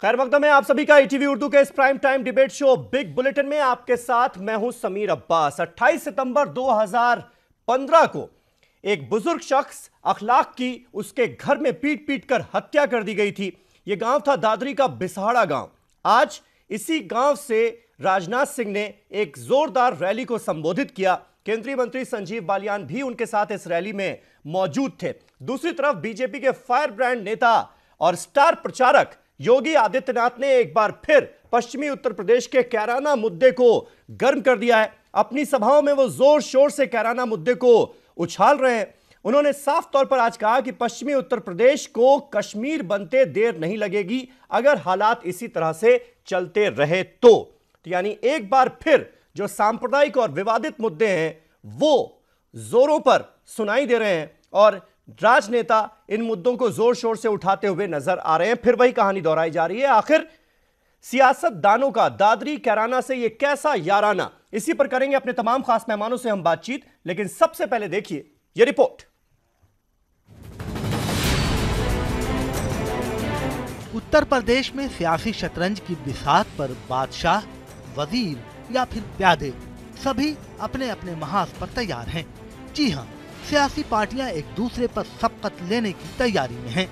खैर मकदम है आप सभी का ईटीवी उर्दू के इस prime time debate show big bulletin में आपके साथ मैं हूं समीर अब्बास। 28 सितंबर 2015 को एक बुजुर्ग शख्स अखलाक की उसके घर में पीट पीट कर हत्या कर दी गई थी। यह गांव था दादरी का बिसहाड़ा गांव। आज इसी गांव से राजनाथ सिंह ने एक जोरदार रैली को संबोधित किया। केंद्रीय मंत्री संजीव बालियान भी उनके साथ इस रैली में मौजूद थे। दूसरी तरफ बीजेपी के फायर ब्रांड नेता और स्टार प्रचारक योगी आदित्यनाथ ने एक बार फिर पश्चिमी उत्तर प्रदेश के कैराना मुद्दे को गर्म कर दिया है। अपनी सभाओं में वो जोर शोर से कैराना मुद्दे को उछाल रहे हैं। उन्होंने साफ तौर पर आज कहा कि पश्चिमी उत्तर प्रदेश को कश्मीर बनते देर नहीं लगेगी अगर हालात इसी तरह से चलते रहे तो यानी एक बार फिर जो सांप्रदायिक और विवादित मुद्दे हैं वो जोरों पर सुनाई दे रहे हैं और राजनेता इन मुद्दों को जोर शोर से उठाते हुए नजर आ रहे हैं। फिर वही कहानी दोहराई जा रही है। आखिर सियासतदानों का दादरी कैराना से यह कैसा याराना, इसी पर करेंगे अपने तमाम खास मेहमानों से हम बातचीत। लेकिन सबसे पहले देखिए यह रिपोर्ट। उत्तर प्रदेश में सियासी शतरंज की बिसात पर बादशाह, वजीर या फिर प्यादे सभी अपने अपने महाज पर तैयार हैं। जी हाँ, सियासी पार्टियां एक दूसरे पर सबकत लेने की तैयारी में हैं।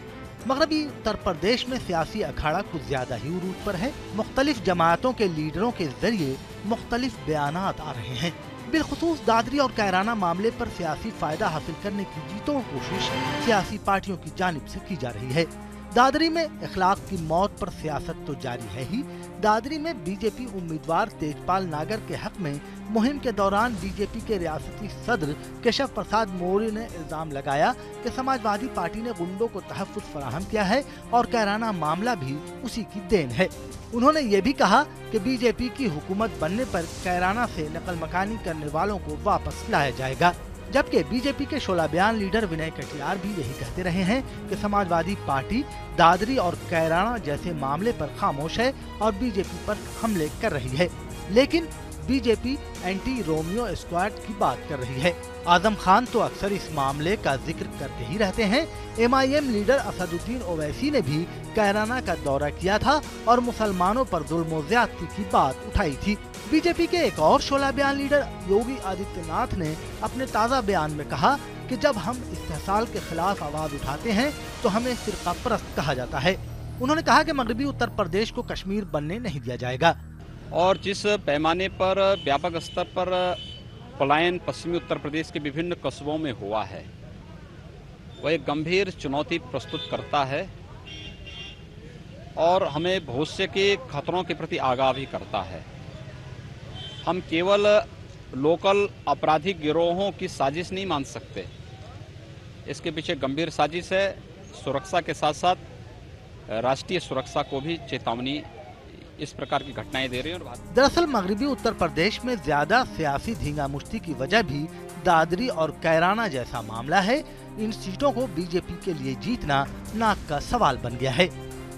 मगरबी उत्तर प्रदेश में सियासी अखाड़ा कुछ ज्यादा ही उरूज पर है। मुख्तलिफ जमातों के लीडरों के जरिए मुख्तलिफ बयानात आ रहे हैं। बिलखुसूस दादरी और कैराना मामले पर सियासी फायदा हासिल करने की जीतोड़ कोशिश सियासी पार्टियों की जानिब से की जा रही है। दादरी में इखलाक की मौत पर सियासत तो जारी है ही। दादरी में बीजेपी उम्मीदवार तेजपाल नागर के हक में मुहिम के दौरान बीजेपी के रियासती सदर केशव प्रसाद मौर्य ने इल्जाम लगाया कि समाजवादी पार्टी ने गुंडों को तहफ्फुज फराहम किया है और कैराना मामला भी उसी की देन है। उन्होंने ये भी कहा कि बीजेपी की हुकूमत बनने पर कैराना से नकल मकानी करने वालों को वापस लाया जाएगा। जबकि बीजेपी के शोला बयान लीडर विनय कटियार भी यही कहते रहे हैं कि समाजवादी पार्टी दादरी और कैराना जैसे मामले पर खामोश है और बीजेपी पर हमले कर रही है, लेकिन बीजेपी एंटी रोमियो स्क्वाड की बात कर रही है। आजम खान तो अक्सर इस मामले का जिक्र करते ही रहते हैं। एमआईएम लीडर असदुद्दीन ओवैसी ने भी कैराना का दौरा किया था और मुसलमानों पर जुल्म व ज्यादती की बात उठाई थी। बीजेपी के एक और शोला बयान लीडर योगी आदित्यनाथ ने अपने ताज़ा बयान में कहा कि जब हम इस्तेहसाल के खिलाफ आवाज उठाते हैं तो हमें फिरका परस्त कहा जाता है। उन्होंने कहा कि मगरबी उत्तर प्रदेश को कश्मीर बनने नहीं दिया जाएगा। और जिस पैमाने पर व्यापक स्तर पर पलायन पश्चिमी उत्तर प्रदेश के विभिन्न कस्बों में हुआ है वह एक गंभीर चुनौती प्रस्तुत करता है और हमें भविष्य के खतरों के प्रति आगाह भी करता है। हम केवल लोकल आपराधिक गिरोहों की साजिश नहीं मान सकते, इसके पीछे गंभीर साजिश है। सुरक्षा के साथ साथ राष्ट्रीय सुरक्षा को भी चेतावनी इस प्रकार की घटनाएं दे रही हैं। दरअसल मगरबी उत्तर प्रदेश में ज्यादा सियासी धींगा मुश्ती की वजह भी दादरी और कैराना जैसा मामला है। इन सीटों को बीजेपी के लिए जीतना नाक का सवाल बन गया है।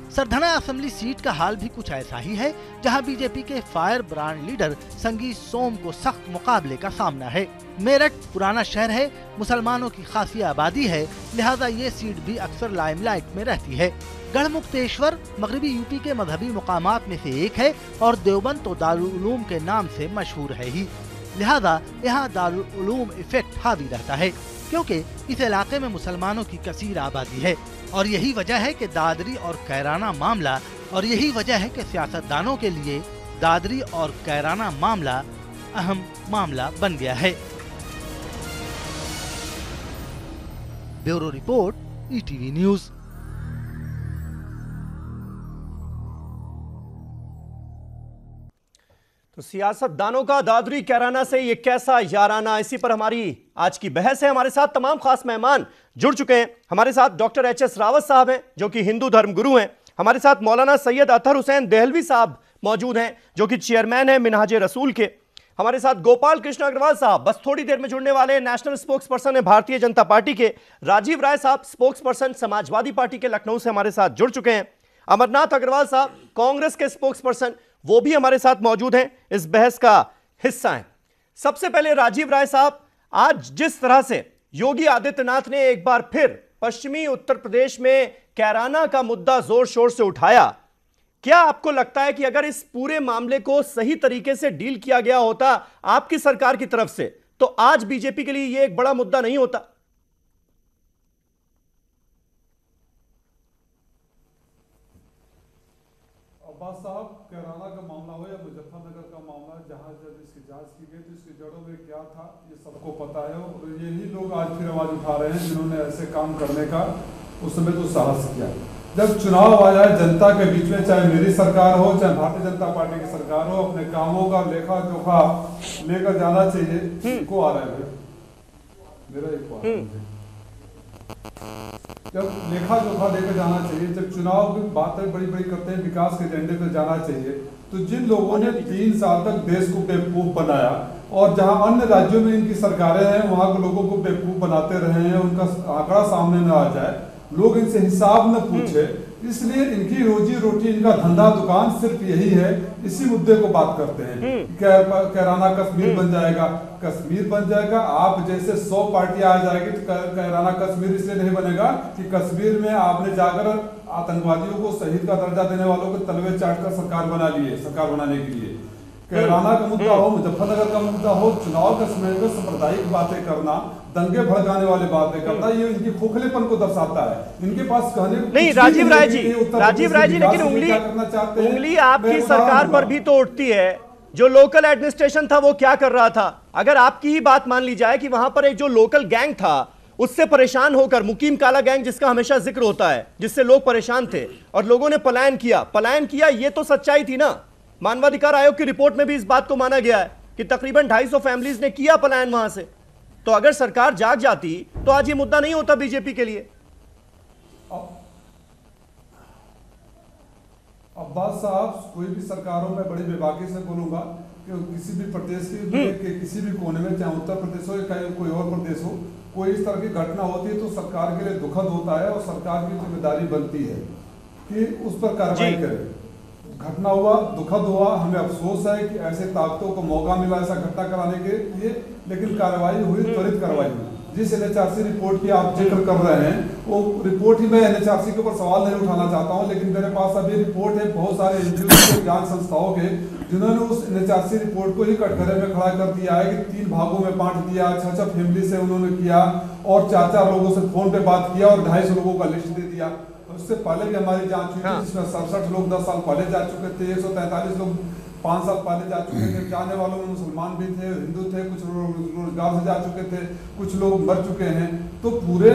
सरधना असेंबली सीट का हाल भी कुछ ऐसा ही है, जहां बीजेपी के फायर ब्रांड लीडर संगीत सोम को सख्त मुकाबले का सामना है। मेरठ पुराना शहर है, मुसलमानों की खासी आबादी है, लिहाजा ये सीट भी अक्सर लाइमलाइट में रहती है। गढ़मुक्तेश्वर मगरबी यूपी के मजहबी मुकामात में से एक है और देवबंद तो दारुल उलूम के नाम से मशहूर है ही, लिहाजा यहाँ दारुल उलूम इफेक्ट हावी रहता है क्योंकि इस इलाके में मुसलमानों की कसीर आबादी है। और यही वजह है कि दादरी और कैराना मामला सियासतदानों के लिए दादरी और कैराना मामला अहम मामला बन गया है। Bureau report, ETV news. तो सियासतदानों का दादरी कैराना से ये कैसा याराना, इसी पर हमारी आज की बहस है। हमारे साथ तमाम खास मेहमान जुड़ चुके हैं। हमारे साथ डॉक्टर एच.एस. रावत साहब हैं जो कि हिंदू धर्म गुरु हैं। हमारे साथ मौलाना सैयद अतहर हुसैन देहलवी साहब मौजूद हैं जो कि चेयरमैन हैं मिनहाजे रसूल के। हमारे साथ गोपाल कृष्ण अग्रवाल साहब बस थोड़ी देर में जुड़ने वाले नेशनल स्पोक्स पर्सन है भारतीय जनता पार्टी के। राजीव राय साहब स्पोक्स पर्सन समाजवादी पार्टी के लखनऊ से हमारे साथ जुड़ चुके हैं। अमरनाथ अग्रवाल साहब कांग्रेस के स्पोक्स पर्सन, वो भी हमारे साथ मौजूद हैं, इस बहस का हिस्सा हैं। सबसे पहले राजीव राय साहब, आज जिस तरह से योगी आदित्यनाथ ने एक बार फिर पश्चिमी उत्तर प्रदेश में कैराना का मुद्दा जोर शोर से उठाया, क्या आपको लगता है कि अगर इस पूरे मामले को सही तरीके से डील किया गया होता आपकी सरकार की तरफ से, तो आज बीजेपी के लिए यह एक बड़ा मुद्दा नहीं होता? अब्बास साहब, कैराना का मामला हो या मुजफ्फरनगर का मामला, जहां जब इसकी जांच की गई तो इसकी जड़ों में क्या था ये सबको पता है। और यही लोग आज फिर आवाज उठा रहे हैं जिन्होंने ऐसे काम करने का उस समय तो साहस किया। जब चुनाव आ जाए जनता के बीच में, चाहे मेरी सरकार हो चाहे भारतीय जनता पार्टी की सरकार हो, अपने कामों का लेखा जोखा लेकर जाना चाहिए। को आ रहा है मेरा एक जब लेखा जोखा लेकर जाना चाहिए, जब चुनाव की बातें बड़ी बड़ी करते हैं, विकास के एजेंडे पर जाना चाहिए, तो जिन लोगों ने 3 साल तक देश को बेवकूफ बनाया और जहां अन्य राज्यों में इनकी सरकारें हैं वहां के लोगों को बेवकूफ बनाते रहे हैं, उनका आंकड़ा सामने न आ जाए, लोग इनसे हिसाब न पूछे, इसलिए इनकी रोजी रोटी, इनका धंधा दुकान सिर्फ यही है, इसी मुद्दे को बात करते हैं। कैराना कश्मीर बन जाएगा, कश्मीर बन जाएगा। आप जैसे 100 पार्टियां आ जाएगी तो कैराना कश्मीर इसलिए नहीं बनेगा कि कश्मीर में आपने जाकर आतंकवादियों को शहीद का दर्जा देने वालों को तलवे चाट कर सरकार बना लिए, सरकार बनाने के लिए। कैराना का मुद्दा हो, मुजफ्फरनगर का मुद्दा हो, चुनाव के समय में सांप्रदायिक बातें करना, दंगे भड़काने वाले बातें करना, ये इनकी खोखलेपन को दर्शाता है। इनके पास कहने को नहीं। राजीव राय जी, लेकिन उंगली आपकी सरकार पर भी तो उठती है। जो लोकल एडमिनिस्ट्रेशन था वो क्या कर रहा था? अगर आपकी ही बात मान ली जाए कि वहां पर एक जो लोकल गैंग था उससे परेशान होकर, मुकीम काला गैंग जिसका हमेशा जिक्र होता है, जिससे लोग परेशान थे और लोगों ने पलायन किया, ये तो सच्चाई थी ना। मानवाधिकार आयोग की रिपोर्ट में भी इस बात को माना गया है कि तकरीबन 250 फैमिलीज ने किया पलायन वहां से। तो अगर सरकार जाग जाती तो आज ये मुद्दा नहीं होता बीजेपी के लिए। अब्बास साहब, कोई भी सरकारों में बड़ी बेबाकी से बोलूंगा कि किसी भी प्रदेश के किसी भी कोने में, चाहे उत्तर प्रदेश हो या कोई और प्रदेश हो, कोई इस तरह की घटना होती है तो सरकार के लिए दुखद होता है और सरकार की जिम्मेदारी बनती है कि उस पर कार्रवाई करे। घटना हुआ, दुखद हुआ, हमें अफसोस है कि ऐसे ताकतों को मौका मिला ऐसा घटना कराने के लिए, लेकिन कार्रवाई हुई, त्वरित कार्रवाई हुई। जिस एनएचआरसी रिपोर्ट की आप जिक्र कर रहे हैं वो रिपोर्ट ही, मैं एनएचआरसी के ऊपर सवाल नहीं उठाना चाहता हूं, लेकिन मेरे पास अभी रिपोर्ट है बहुत सारे एनजीओ के, ज्ञान संस्थाओं के, जिन्होंने उस एनएचआरसी रिपोर्ट को ही कटघरे में खड़ा कर दिया है कि 3 भागों में बांट दिया, 6 फैमिली से उन्होंने किया और 4 लोगों से फोन पे बात किया और 250 लोगों का लिस्ट दे दिया। उससे पहले भी हमारी जांच हुई थी जिसमें 67 लोग 10 साल पहले जा चुके थे, 143 लोग 5 साल पहले जा चुके थे। जाने वालों में मुसलमान भी थे, हिंदू थे, कुछ रोजगार से जा चुके थे, कुछ लोग मर चुके हैं। तो पूरे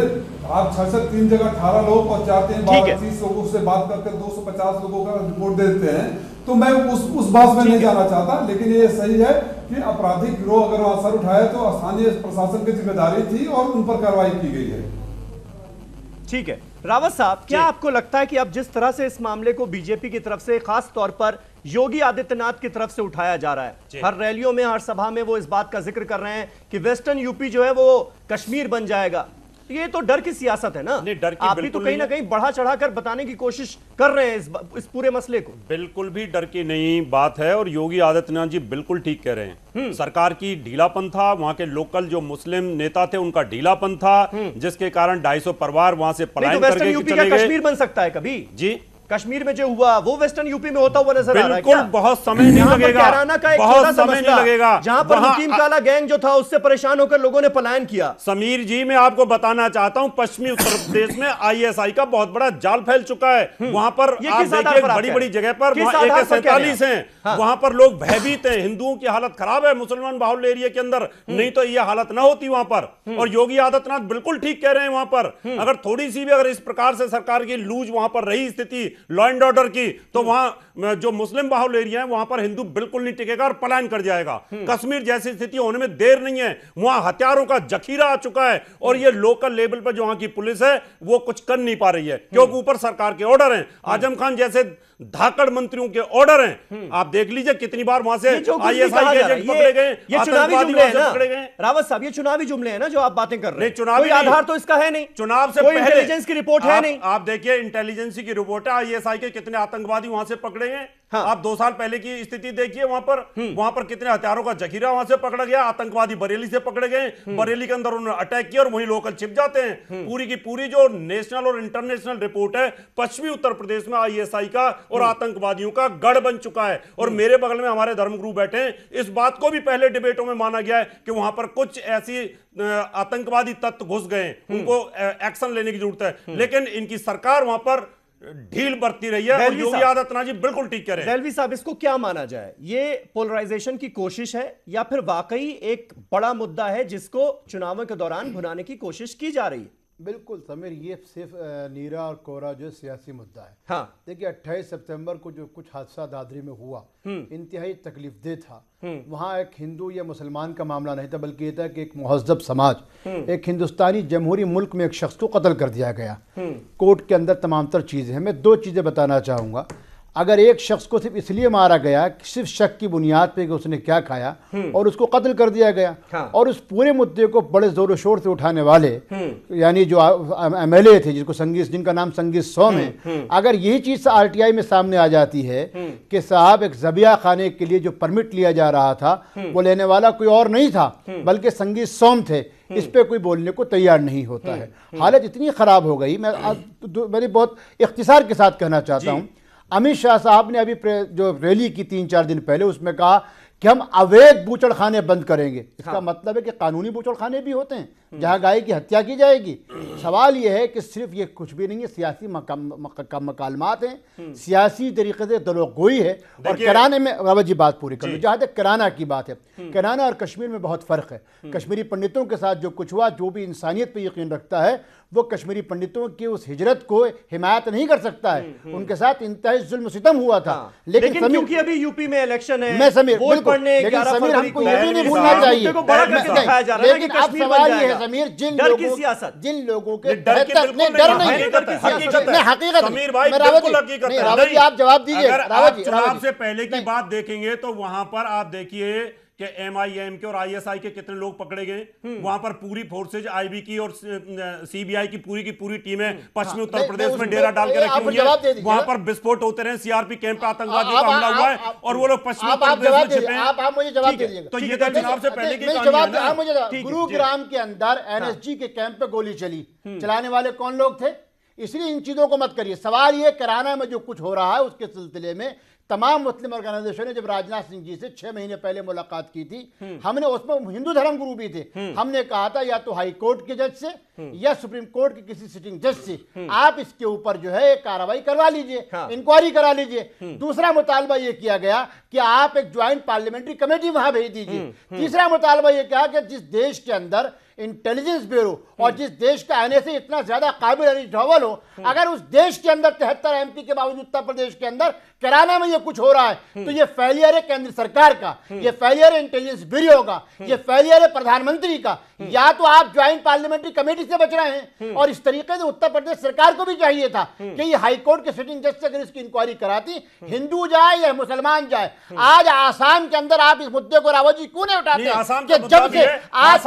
आप 3 जगह 18 लोग और चाहते हैं 30 लोगों से बात करके 250 लोगों का रिपोर्ट देते हैं। तो मैं उस बात में नहीं जाना चाहता, लेकिन ये सही है कि आपराधिक गिरोह अगर वहां सर उठाए तो स्थानीय प्रशासन की जिम्मेदारी थी और उन पर कार्रवाई की गई है। ठीक है रावत साहब, क्या आपको लगता है कि अब जिस तरह से इस मामले को बीजेपी की तरफ से, खास तौर पर योगी आदित्यनाथ की तरफ से उठाया जा रहा है, हर रैलियों में, हर सभा में वो इस बात का जिक्र कर रहे हैं कि वेस्टर्न यूपी जो है वो कश्मीर बन जाएगा, ये तो डर की सियासत है ना? डर की आप भी तो कहीं ना कहीं बढ़ा चढ़ाकर बताने की कोशिश कर रहे हैं इस पूरे मसले को। बिल्कुल भी डर की नहीं बात है और योगी आदित्यनाथ जी बिल्कुल ठीक कह रहे हैं। सरकार की ढीलापन था, वहां के लोकल जो मुस्लिम नेता थे उनका ढीलापन था, जिसके कारण 250 परिवार वहां से पलायन करके चले गए। कश्मीर बन सकता है कभी? जी, कश्मीर में जो हुआ वो वेस्टर्न यूपी में होता हुआ नजर आ रहा है। बिल्कुल, बहुत समय नहीं लगेगा, बहुत समय नहीं लगेगा। जहां पर मुकीम काला गैंग जो था उससे परेशान होकर लोगों ने पलायन किया। समीर जी, मैं आपको बताना चाहता हूं, पश्चिमी उत्तर प्रदेश में आईएसआई का बहुत बड़ा जाल फैल चुका है। वहां पर आप देखिए बड़ी बड़ी जगह पर वहां AK-47 है, वहां पर लोग भयभीत हैं, हिंदुओं की हालत खराब है मुसलमान बाहुल्य एरिया के अंदर, नहीं तो यह हालत ना होती वहां पर। और योगी आदित्यनाथ बिल्कुल ठीक कह रहे हैं, वहां पर अगर थोड़ी सी भी अगर इस प्रकार से सरकार की लूज वहां पर रही स्थिति लॉ एंड ऑर्डर की, तो वहां जो मुस्लिम बाहुल्य एरिया है वहां पर हिंदू बिल्कुल नहीं टिकेगा और पलायन कर जाएगा। कश्मीर जैसी स्थिति होने में देर नहीं है, वहां हथियारों का जखीरा आ चुका है और ये लोकल लेवल पर जो वहां की पुलिस है वो कुछ कर नहीं पा रही है, क्योंकि ऊपर सरकार के ऑर्डर हैं, आजम खान जैसे धाकड़ मंत्रियों के ऑर्डर हैं। आप देख लीजिए कितनी बार वहां से आईएसआई के एजेंट पकड़े गए, ये चुनावी जुमले हैं ना रावत साहब, ये चुनावी जुमले हैं ना जो आप बातें कर रहे हैं। चुनावी आधार तो इसका है नहीं, चुनाव से पहले इंटेलिजेंस की रिपोर्ट है नहीं। आप देखिए इंटेलिजेंस की रिपोर्ट है, आईएसआई के कितने आतंकवादी वहां से पकड़े गए, हाँ। आप 2 साल पहले की स्थिति देखिए, वहां पर कितने हथियारों का जखीरा वहां से पकड़ा गया, आतंकवादी बरेली से पकड़े गए, बरेली के अंदर उन्होंने अटैक किया और वही लोकल छिप जाते हैं। पूरी की पूरी जो नेशनल और इंटरनेशनल रिपोर्ट है, पश्चिमी उत्तर प्रदेश में आईएसआई का और आतंकवादियों का गढ़ बन चुका है। और मेरे बगल में हमारे धर्मगुरु बैठे हैं, इस बात को भी पहले डिबेटों में माना गया है कि वहां पर कुछ ऐसी आतंकवादी तत्व घुस गए, उनको एक्शन लेने की जरूरत है। लेकिन इनकी सरकार वहां पर ढील बरती रही है और योगी आदित्यनाथ जी बिल्कुल ठीक कह रहे हैं। देलवी साहब, इसको क्या माना जाए? ये पोलराइजेशन की कोशिश है या फिर वाकई एक बड़ा मुद्दा है जिसको चुनावों के दौरान भुनाने की कोशिश की जा रही है? बिल्कुल समीर, ये सिर्फ नीरा और कोरा जो सियासी मुद्दा है। हाँ। देखिए 28 सितंबर को जो कुछ हादसा दादरी में हुआ, इंतहाई तकलीफदेह था। वहाँ एक हिंदू या मुसलमान का मामला नहीं था, बल्कि ये था कि एक महज़ब समाज, एक हिंदुस्तानी जमहूरी मुल्क में एक शख्स को कत्ल कर दिया गया। कोर्ट के अंदर तमाम तर चीज़ें हैं। मैं 2 चीज़ें बताना चाहूँगा। अगर एक शख्स को सिर्फ इसलिए मारा गया कि सिर्फ शक की बुनियाद पे कि उसने क्या खाया और उसको कत्ल कर दिया गया, हाँ। और उस पूरे मुद्दे को बड़े जोरों शोर से उठाने वाले यानी जो एमएलए थे, जिनका नाम संगीत सोम है, अगर यही चीज आरटीआई में सामने आ जाती है कि साहब एक ज़बिया खाने के लिए जो परमिट लिया जा रहा था वो लेने वाला कोई और नहीं था बल्कि संगीत सोम थे, इस पे कोई बोलने को तैयार नहीं होता है। हालत इतनी खराब हो गई। मैं बहुत इख्तिसार के साथ कहना चाहता हूँ, अमित शाह साहब ने अभी जो रैली की 3-4 दिन पहले, उसमें कहा कि हम अवैध बूचड़खाने बंद करेंगे। इसका मतलब है कि कानूनी बूचड़खाने भी होते हैं जहां गाय की हत्या की जाएगी। सवाल यह है कि सिर्फ ये कुछ भी नहीं है, सियासी मकालमात हैं, सियासी तरीके से दलोगोई है। और कराने में रावत जी बात पूरी करूँ, जहां तक कराना की बात है, कराना और कश्मीर में बहुत फर्क है। कश्मीरी पंडितों के साथ जो कुछ हुआ, जो भी इंसानियत पर यकीन रखता है वो कश्मीरी पंडितों की उस हिजरत को हिमायत नहीं कर सकता है। उनके साथ इंतहाई जुल्म सितम हुआ था। लेकिन क्योंकि अभी यूपी में इलेक्शन है, मैं समीर, वोट पड़ने 11 समीर, फरवरी हमको ये भी नहीं भूलना चाहिए। लेकिन अब सवाल ये है समीर, जिन लोगों के डर नहीं, हकीकत समीर भाई रावत जी आप जवाब दीजिए। चुनाव से पहले की बात देखेंगे तो वहां पर आप देखिए कि एमआईएम के और आईएसआई के कितने लोग पकड़े गए। वहां पर पूरी फोर्सेज, आईबी की और सीबीआई की पूरी टीमें पश्चिमी उत्तर प्रदेश में डेरा डाल के रखी हुई है। वहां पर विस्फोट होते रहे, सीआरपी कैंप पे आतंकवादियों का हमला हुआ है और वो लोग पश्चिमी उत्तर प्रदेश में छिपे हैं। आप मुझे जवाब दीजिएगा। तो ये तो चुनाव से पहले की कहानी है ना। गुरुग्राम के अंदर एनएसजी के कैंप पे गोली चली, चलाने वाले कौन लोग थे? इसलिए इन चीजों को मत करिए। सवाल ये कराना में जो कुछ हो रहा है उसके सिलसिले में तमाम मुस्लिम ऑर्गेनाइजेशन ने जब राजनाथ सिंह जी से 6 महीने पहले मुलाकात की थी, हमने उसमें हिंदू धर्म गुरु भी थे, हमने कहा था या तो हाई कोर्ट के जज से या सुप्रीम कोर्ट के किसी सिटिंग जज से आप इसके ऊपर जो है कार्रवाई करवा लीजिए, इंक्वायरी करा लीजिए। दूसरा मुतालबा यह किया गया कि आप एक ज्वाइंट पार्लियामेंट्री कमेटी वहां भेज दीजिए। तीसरा मुतालबा यह कहा कि जिस देश के अंदर इंटेलिजेंस ब्यूरो और जिस देश का आने से इतना ज्यादा काबिल ढोवल हो, अगर उस देश के अंदर 73 एमपी के बावजूद उत्तर प्रदेश के अंदर कराना में ये कुछ हो रहा है तो ये फेलियर है केंद्र सरकार का, ये फेलियर है इंटेलिजेंस ब्यूरो का, ये फेलियर है प्रधानमंत्री का। या तो आप ज्वाइंट पार्लियामेंट्री कमेटी से बच रहे हैं और इस तरीके से उत्तर प्रदेश सरकार को भी चाहिए था कि ये हाईकोर्ट के सिटिंग जज से अगर इसकी इंक्वायरी कराती, हिंदू जाए या मुसलमान जाए। आज आसाम के अंदर आप इस मुद्दे को रावत जी क्यों नहीं उठाते? जब से आज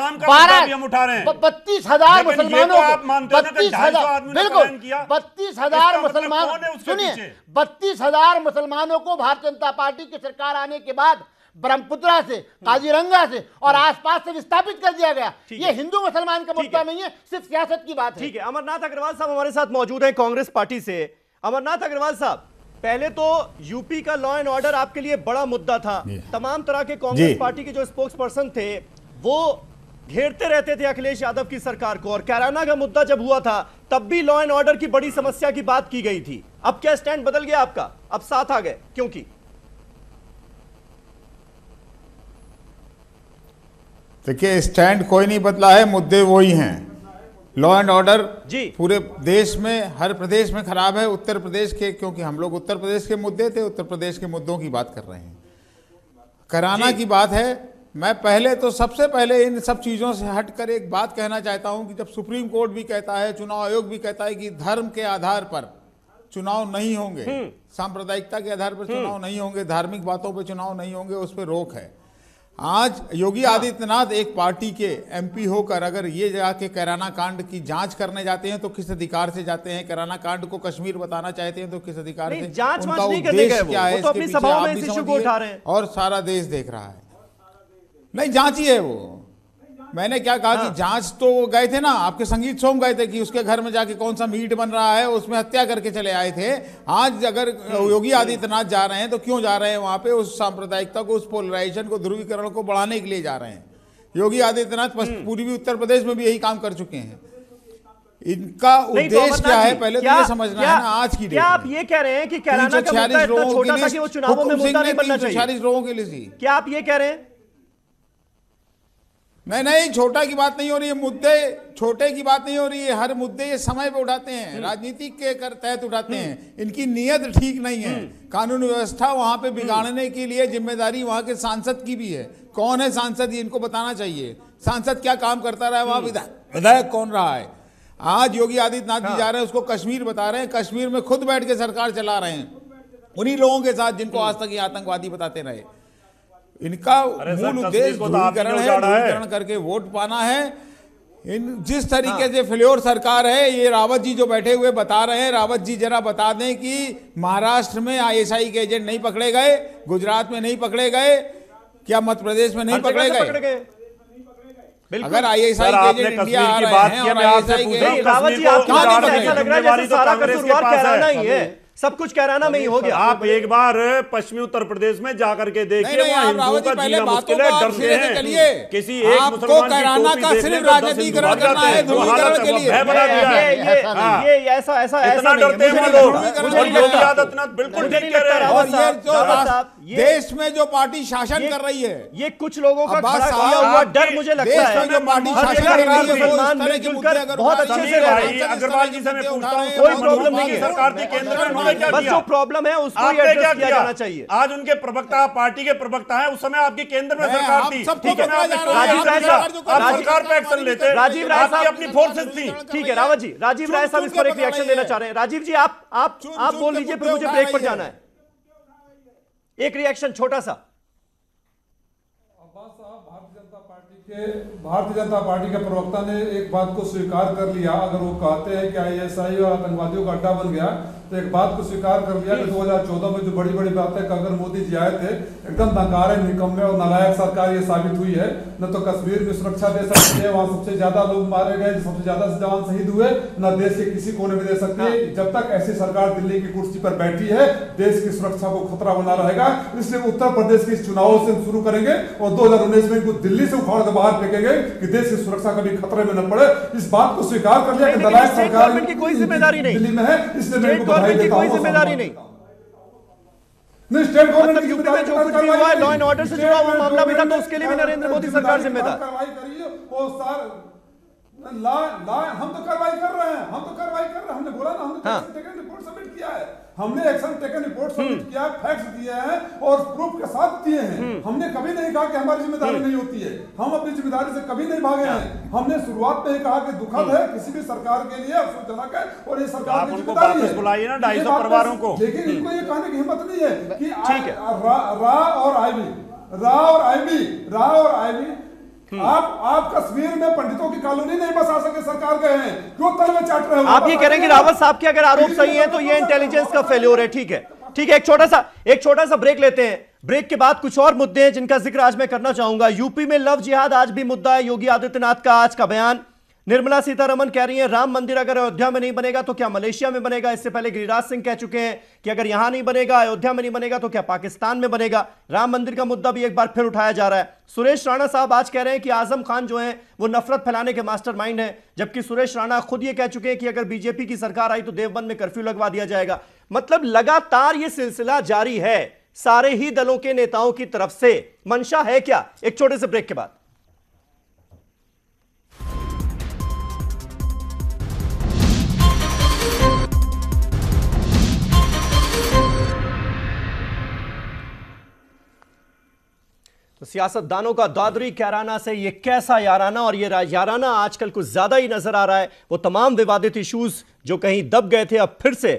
32,000 मुसलमानों को 32,000 बिल्कुल 32,000 मुसलमान, सुनिए 32,000 मुसलमानों को भारतीय जनता पार्टी की सरकार आने के बाद ब्रह्मपुत्रा से, काजीरंगा से और आसपास से विस्थापित कर दिया गया। ये हिंदू मुसलमान का मुद्दा नहीं है, सिर्फ सियासत की बात है। ठीक है, अमरनाथ अग्रवाल साहब हमारे साथ मौजूद हैं कांग्रेस पार्टी से। अमरनाथ अग्रवाल साहब, पहले तो यूपी का लॉ एंड ऑर्डर आपके लिए बड़ा मुद्दा था। तमाम तरह के कांग्रेस पार्टी के जो स्पोक्स पर्सन थे वो घेरते रहते थे अखिलेश यादव की सरकार को, और कैराना का मुद्दा जब हुआ था तब भी लॉ एंड ऑर्डर की बड़ी समस्या की बात की गई थी। अब क्या स्टैंड बदल गया आपका? अब साथ आ गए क्योंकि देखिए स्टैंड कोई नहीं बदला है, मुद्दे वही हैं। लॉ एंड ऑर्डर पूरे देश में, हर प्रदेश में खराब है। उत्तर प्रदेश के, क्योंकि हम लोग उत्तर प्रदेश के मुद्दे थे, उत्तर प्रदेश के मुद्दों की बात कर रहे हैं। कराना की बात है। मैं पहले तो सबसे पहले इन सब चीज़ों से हटकर एक बात कहना चाहता हूं कि जब सुप्रीम कोर्ट भी कहता है, चुनाव आयोग भी कहता है कि धर्म के आधार पर चुनाव नहीं होंगे, सांप्रदायिकता के आधार पर चुनाव नहीं होंगे, धार्मिक बातों पर चुनाव नहीं होंगे, उस पर रोक है। आज योगी आदित्यनाथ एक पार्टी के एमपी होकर अगर ये जाके कैराना कांड की जांच करने जाते हैं तो किस अधिकार से जाते हैं? कैराना कांड को कश्मीर बताना चाहते हैं तो किस अधिकार से? जांच उनका नहीं करने गए, क्या है वो तो अपनी सभाओं में इस इशू को उठा रहे हैं और सारा देश देख रहा है। नहीं, जांच ही है वो। मैंने क्या कहा कि जांच तो गए थे ना, आपके संगीत सोम गए थे कि उसके घर में जाके कौन सा मीट बन रहा है उसमें हत्या करके चले आए थे। आज अगर योगी आदित्यनाथ जा रहे हैं तो क्यों जा रहे हैं वहां पे? उस सांप्रदायिकता को, उस पोलराइजेशन को, ध्रुवीकरण को बढ़ाने के लिए जा रहे हैं। योगी आदित्यनाथ पूर्वी उत्तर प्रदेश में भी यही काम कर चुके हैं। इनका उद्देश्य क्या है पहले तो ये समझना है ना। आज की डेट क्या आप ये कह रहे हैं कि कैराना का मुद्दा इतना छोटा था कि वो चुनावों में मुद्दा नहीं बनना चाहिए? 46 लोगों के लिए क्या आप ये कह रहे हैं? नहीं, छोटा की बात नहीं हो रही है। मुद्दे छोटे की बात नहीं हो रही है। हर मुद्दे ये समय पे उठाते हैं, राजनीति के तहत उठाते हैं। इनकी नीयत ठीक नहीं है। कानून व्यवस्था वहां पे बिगाड़ने के लिए जिम्मेदारी वहां के सांसद की भी है। कौन है सांसद, ये इनको बताना चाहिए। सांसद क्या काम करता रहा है वहां, विधायक कौन रहा है? आज योगी आदित्यनाथ जी जा रहे हैं, उसको कश्मीर बता रहे हैं। कश्मीर में खुद बैठ के सरकार चला रहे हैं उन्हीं लोगों के साथ जिनको आज तक ये आतंकवादी बताते रहे। इनका मूल उद्देश्य ध्रुवीकरण है, ध्रुवीकरण करके वोट पाना है। जिस तरीके से फ्लोर सरकार है, ये रावत जी जो बैठे हुए बता रहे हैं, रावत जी जरा बता दें कि महाराष्ट्र में आईएसआई के एजेंट नहीं पकड़े गए, गुजरात में नहीं पकड़े गए, क्या मध्य प्रदेश में नहीं पकड़े गए? अगर आईएसआई के एजेंट इंडिया आ रहे हैं और आईएसआई के रावत जी आपको ऐसा लग रहा है जैसे सारा कसूरवार कैराना ही है, सब कुछ कैराना में ही हो गया। आप एक बार पश्चिमी उत्तर प्रदेश में जाकर के देखिए, वहां हिंदुओं का जीना मुश्किल है, डरते हैं। किसी एक मुसलमान कैराना का सिर्फ राजनीतिकरण करना है, ध्रुवीकरण के लिए ये ऐसा इतना डरते हैं लोग। योगी आदित्यनाथ बिल्कुल ठीक कह रहे हैं। देश में जो पार्टी शासन कर रही है, ये कुछ लोगों का खड़ा किया हुआ डर मुझे लगता है जो पार्टी शासन कर रही है मुसलमान मिलजुल कर बहुत अच्छे से अग्रवाल जी से मैं पूछता हूँ, कोई प्रॉब्लम नहीं है। सरकार थी केंद्र में, बस जो प्रॉब्लम है उसको एड्रेस किया जाना चाहिए। आज उनके प्रवक्ता, पार्टी के प्रवक्ता हैं, उस समय आपकी केंद्र में सरकार थी। ठीक है, राजीव राय साहब, आप सरकार पे एक्शन लेते, राजीव राय साहब अपनी फोर्सेस थी। ठीक है रावत जी, राजीव राय साहब इस पर एक रिएक्शन देना चाह रहे हैं। राजीव जी आप बोल लीजिए, फिर मुझे ब्रेक पर जाना है। एक रिएक्शन छोटा सा। भारतीय जनता पार्टी के प्रवक्ता ने एक बात को स्वीकार कर लिया। अगर वो कहते हैं कि आईएसआई और आतंकवादियों का अड्डा बन गया, तो एक बात को स्वीकार कर लिया कि 2014 में जो बड़ी बड़ी बातें अगर मोदी जी आए थे, एकदम नकारे, निकम्मे और नालायक सरकार ये साबित हुई है। न तो कश्मीर में सुरक्षा दे सकती है, वहां सबसे ज्यादा लोग मारे गए, सबसे ज्यादा जवान शहीद हुए, न देश के किसी कोने में दे सकती है। जब तक ऐसी सरकार दिल्ली की कुर्सी पर बैठी है, देश की सुरक्षा को खतरा बना रहेगा। इसलिए उत्तर प्रदेश के चुनावों से शुरू करेंगे और 2019 में इनको दिल्ली से उखाड़ कर बाहर फेंकेंगे कि देश की सुरक्षा कभी खतरे में न पड़े। इस बात को स्वीकार कर लिया कि नालायक सरकार की कोई जिम्मेदारी नहीं दिल्ली में है, इसलिए मैं इनको गवर्नमेंट की कोई जिम्मेदारी नहीं। स्टेट गवर्नमेंट की यूपी में जो कुछ भी हुआ है लॉ एंड ऑर्डर से जुड़ा हुआ मामला भी था, तो उसके लिए भी नरेंद्र मोदी सरकार जिम्मेदार। कार्रवाई करिए और हम तो कार्रवाई कर रहे हैं, हमने बोला ना, हमने एक्शन टेकन रिपोर्ट सबमिट किया है, हमने एक्शन टेकन रिपोर्ट सबमिट किया, फैक्ट्स दिए हैं और प्रूफ के साथ दिए हैं। हमने कभी नहीं कहा कि हमारी जिम्मेदारी नहीं होती है, हम अपनी जिम्मेदारी से कभी नहीं भागे हैं। हमने शुरुआत में ही कहा कि दुखद है, किसी भी सरकार के लिए अफसोसजनक है और ये सरकार की जिम्मेदारी है। बुलाइए ना 250 परिवारों को। लेकिन इनको ये कहने की हिम्मत नहीं है कि रा और आईबी आप कश्मीर में पंडितों की कॉलोनी नहीं बसा सके, सरकार गए हैं, क्यों तल में चाट रहे हो? आप ये कह रहे हैं कि रावत साहब के अगर आरोप सही है तो ये इंटेलिजेंस का फेल्योर है। ठीक है, एक छोटा सा ब्रेक लेते हैं। ब्रेक के बाद कुछ और मुद्दे हैं जिनका जिक्र आज मैं करना चाहूंगा। यूपी में लव जिहाद आज भी मुद्दा है। योगी आदित्यनाथ का आज का बयान। निर्मला सीतारमण कह रही है राम मंदिर अगर अयोध्या में नहीं बनेगा तो क्या मलेशिया में बनेगा। इससे पहले गिरिराज सिंह कह चुके हैं कि अगर यहां नहीं बनेगा, अयोध्या में नहीं बनेगा तो क्या पाकिस्तान में बनेगा। राम मंदिर का मुद्दा भी एक बार फिर उठाया जा रहा है। सुरेश राणा साहब आज कह रहे हैं कि आजम खान जो है वो नफरत फैलाने के मास्टरमाइंड है, जबकि सुरेश राणा खुद ये कह चुके हैं कि अगर बीजेपी की सरकार आई तो देवबंद में कर्फ्यू लगवा दिया जाएगा। मतलब लगातार ये सिलसिला जारी है सारे ही दलों के नेताओं की तरफ से। मंशा है क्या? एक छोटे से ब्रेक के बाद। तो सियासतदानों का दादरी कैराना से ये कैसा याराना, और ये याराना आजकल कुछ ज्यादा ही नजर आ रहा है। वो तमाम विवादित इश्यूज जो कहीं दब गए थे अब फिर से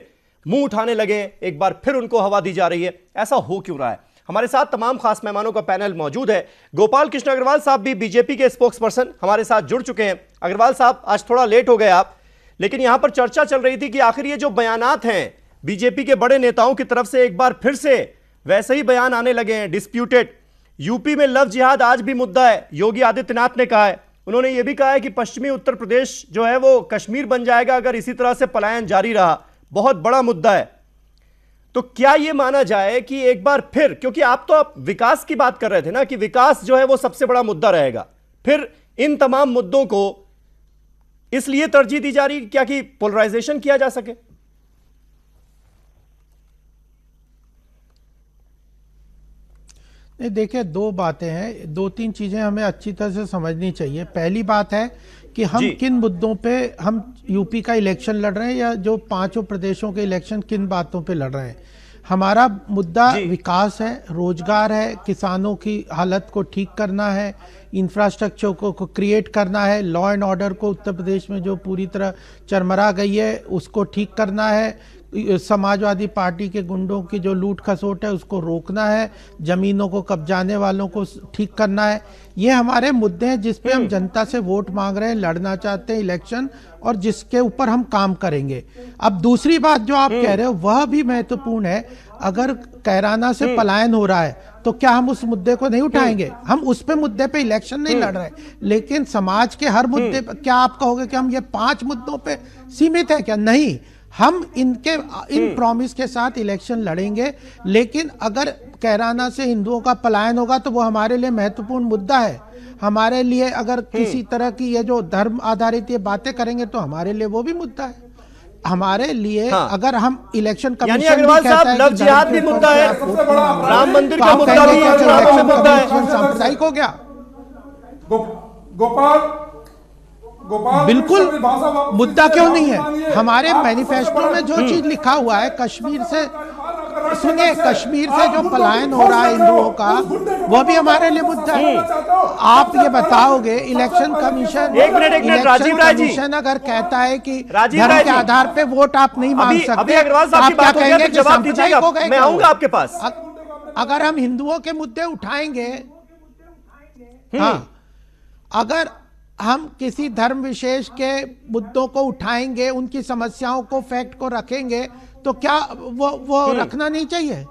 मुंह उठाने लगे, एक बार फिर उनको हवा दी जा रही है। ऐसा हो क्यों रहा है? हमारे साथ तमाम खास मेहमानों का पैनल मौजूद है। गोपाल कृष्ण अग्रवाल साहब भी बीजेपी के स्पोक्स पर्सन हमारे साथ जुड़ चुके हैं। अग्रवाल साहब, आज थोड़ा लेट हो गए आप, लेकिन यहां पर चर्चा चल रही थी कि आखिर ये जो बयानात हैं बीजेपी के बड़े नेताओं की तरफ से एक बार फिर से वैसे ही बयान आने लगे हैं, डिस्प्यूटेड। यूपी में लव जिहाद आज भी मुद्दा है, योगी आदित्यनाथ ने कहा है। उन्होंने यह भी कहा है कि पश्चिमी उत्तर प्रदेश जो है वो कश्मीर बन जाएगा अगर इसी तरह से पलायन जारी रहा, बहुत बड़ा मुद्दा है। तो क्या यह माना जाए कि एक बार फिर, क्योंकि आप विकास की बात कर रहे थे ना कि विकास जो है वो सबसे बड़ा मुद्दा रहेगा, फिर इन तमाम मुद्दों को इसलिए तरजीह दी जा रही क्या कि पोलराइजेशन किया जा सके? नहीं, देखिए, दो बातें हैं, दो तीन चीजें हमें अच्छी तरह से समझनी चाहिए। पहली बात है कि हम किन मुद्दों पे हम यूपी का इलेक्शन लड़ रहे हैं या जो पांचों प्रदेशों के इलेक्शन किन बातों पे लड़ रहे हैं। हमारा मुद्दा विकास है, रोजगार है, किसानों की हालत को ठीक करना है, इंफ्रास्ट्रक्चर को क्रिएट करना है, लॉ एंड ऑर्डर को उत्तर प्रदेश में जो पूरी तरह चरमरा गई है उसको ठीक करना है, समाजवादी पार्टी के गुंडों की जो लूट खसोट है उसको रोकना है, जमीनों को कब्जाने वालों को ठीक करना है। ये हमारे मुद्दे हैं जिस पे हम जनता से वोट मांग रहे हैं, लड़ना चाहते हैं इलेक्शन, और जिसके ऊपर हम काम करेंगे। अब दूसरी बात जो आप कह रहे हो वह भी महत्वपूर्ण है। अगर कैराना से पलायन हो रहा है तो क्या हम उस मुद्दे को नहीं उठाएंगे? हम उस पे मुद्दे पे इलेक्शन नहीं लड़ रहे, लेकिन समाज के हर मुद्दे पे क्या आप कहोगे कि हम ये 5 मुद्दों पे सीमित है क्या? नहीं, हम इन प्रॉमिस के साथ इलेक्शन लड़ेंगे, लेकिन अगर कैराना से हिंदुओं का पलायन होगा तो वो हमारे लिए महत्वपूर्ण मुद्दा है। हमारे लिए अगर किसी तरह की ये जो धर्म आधारित ये बातें करेंगे तो हमारे लिए वो भी मुद्दा है। हमारे लिए अगर हम इलेक्शन कमीशन अग्रवाल साहब, लव जिहाद भी मुद्दा है, राम मंदिर का मुद्दा भी है, सांप्रदायिक हो गया। गोपाल बिल्कुल मुद्दा क्यों नहीं है? हमारे मैनिफेस्टो में जो चीज लिखा हुआ है, कश्मीर से, सुनिए, कश्मीर से जो पलायन हो रहा है हिंदुओं का, वो भी हमारे लिए मुद्दा है। आप ये बताओगे इलेक्शन कमीशन, राजीव राय जी, अगर कहता है कि धर्म के आधार पे वोट आप नहीं मांग सकते, आप क्या कहेंगे कि सांप्रदायिक हो गए? मैं आऊंगा आपके पास। अगर हम हिंदुओं के मुद्दे उठाएंगे, हाँ, अगर हम किसी धर्म विशेष के मुद्दों को उठाएंगे, उनकी समस्याओं को, फैक्ट को रखेंगे, तो क्या वो रखना नहीं चाहिए?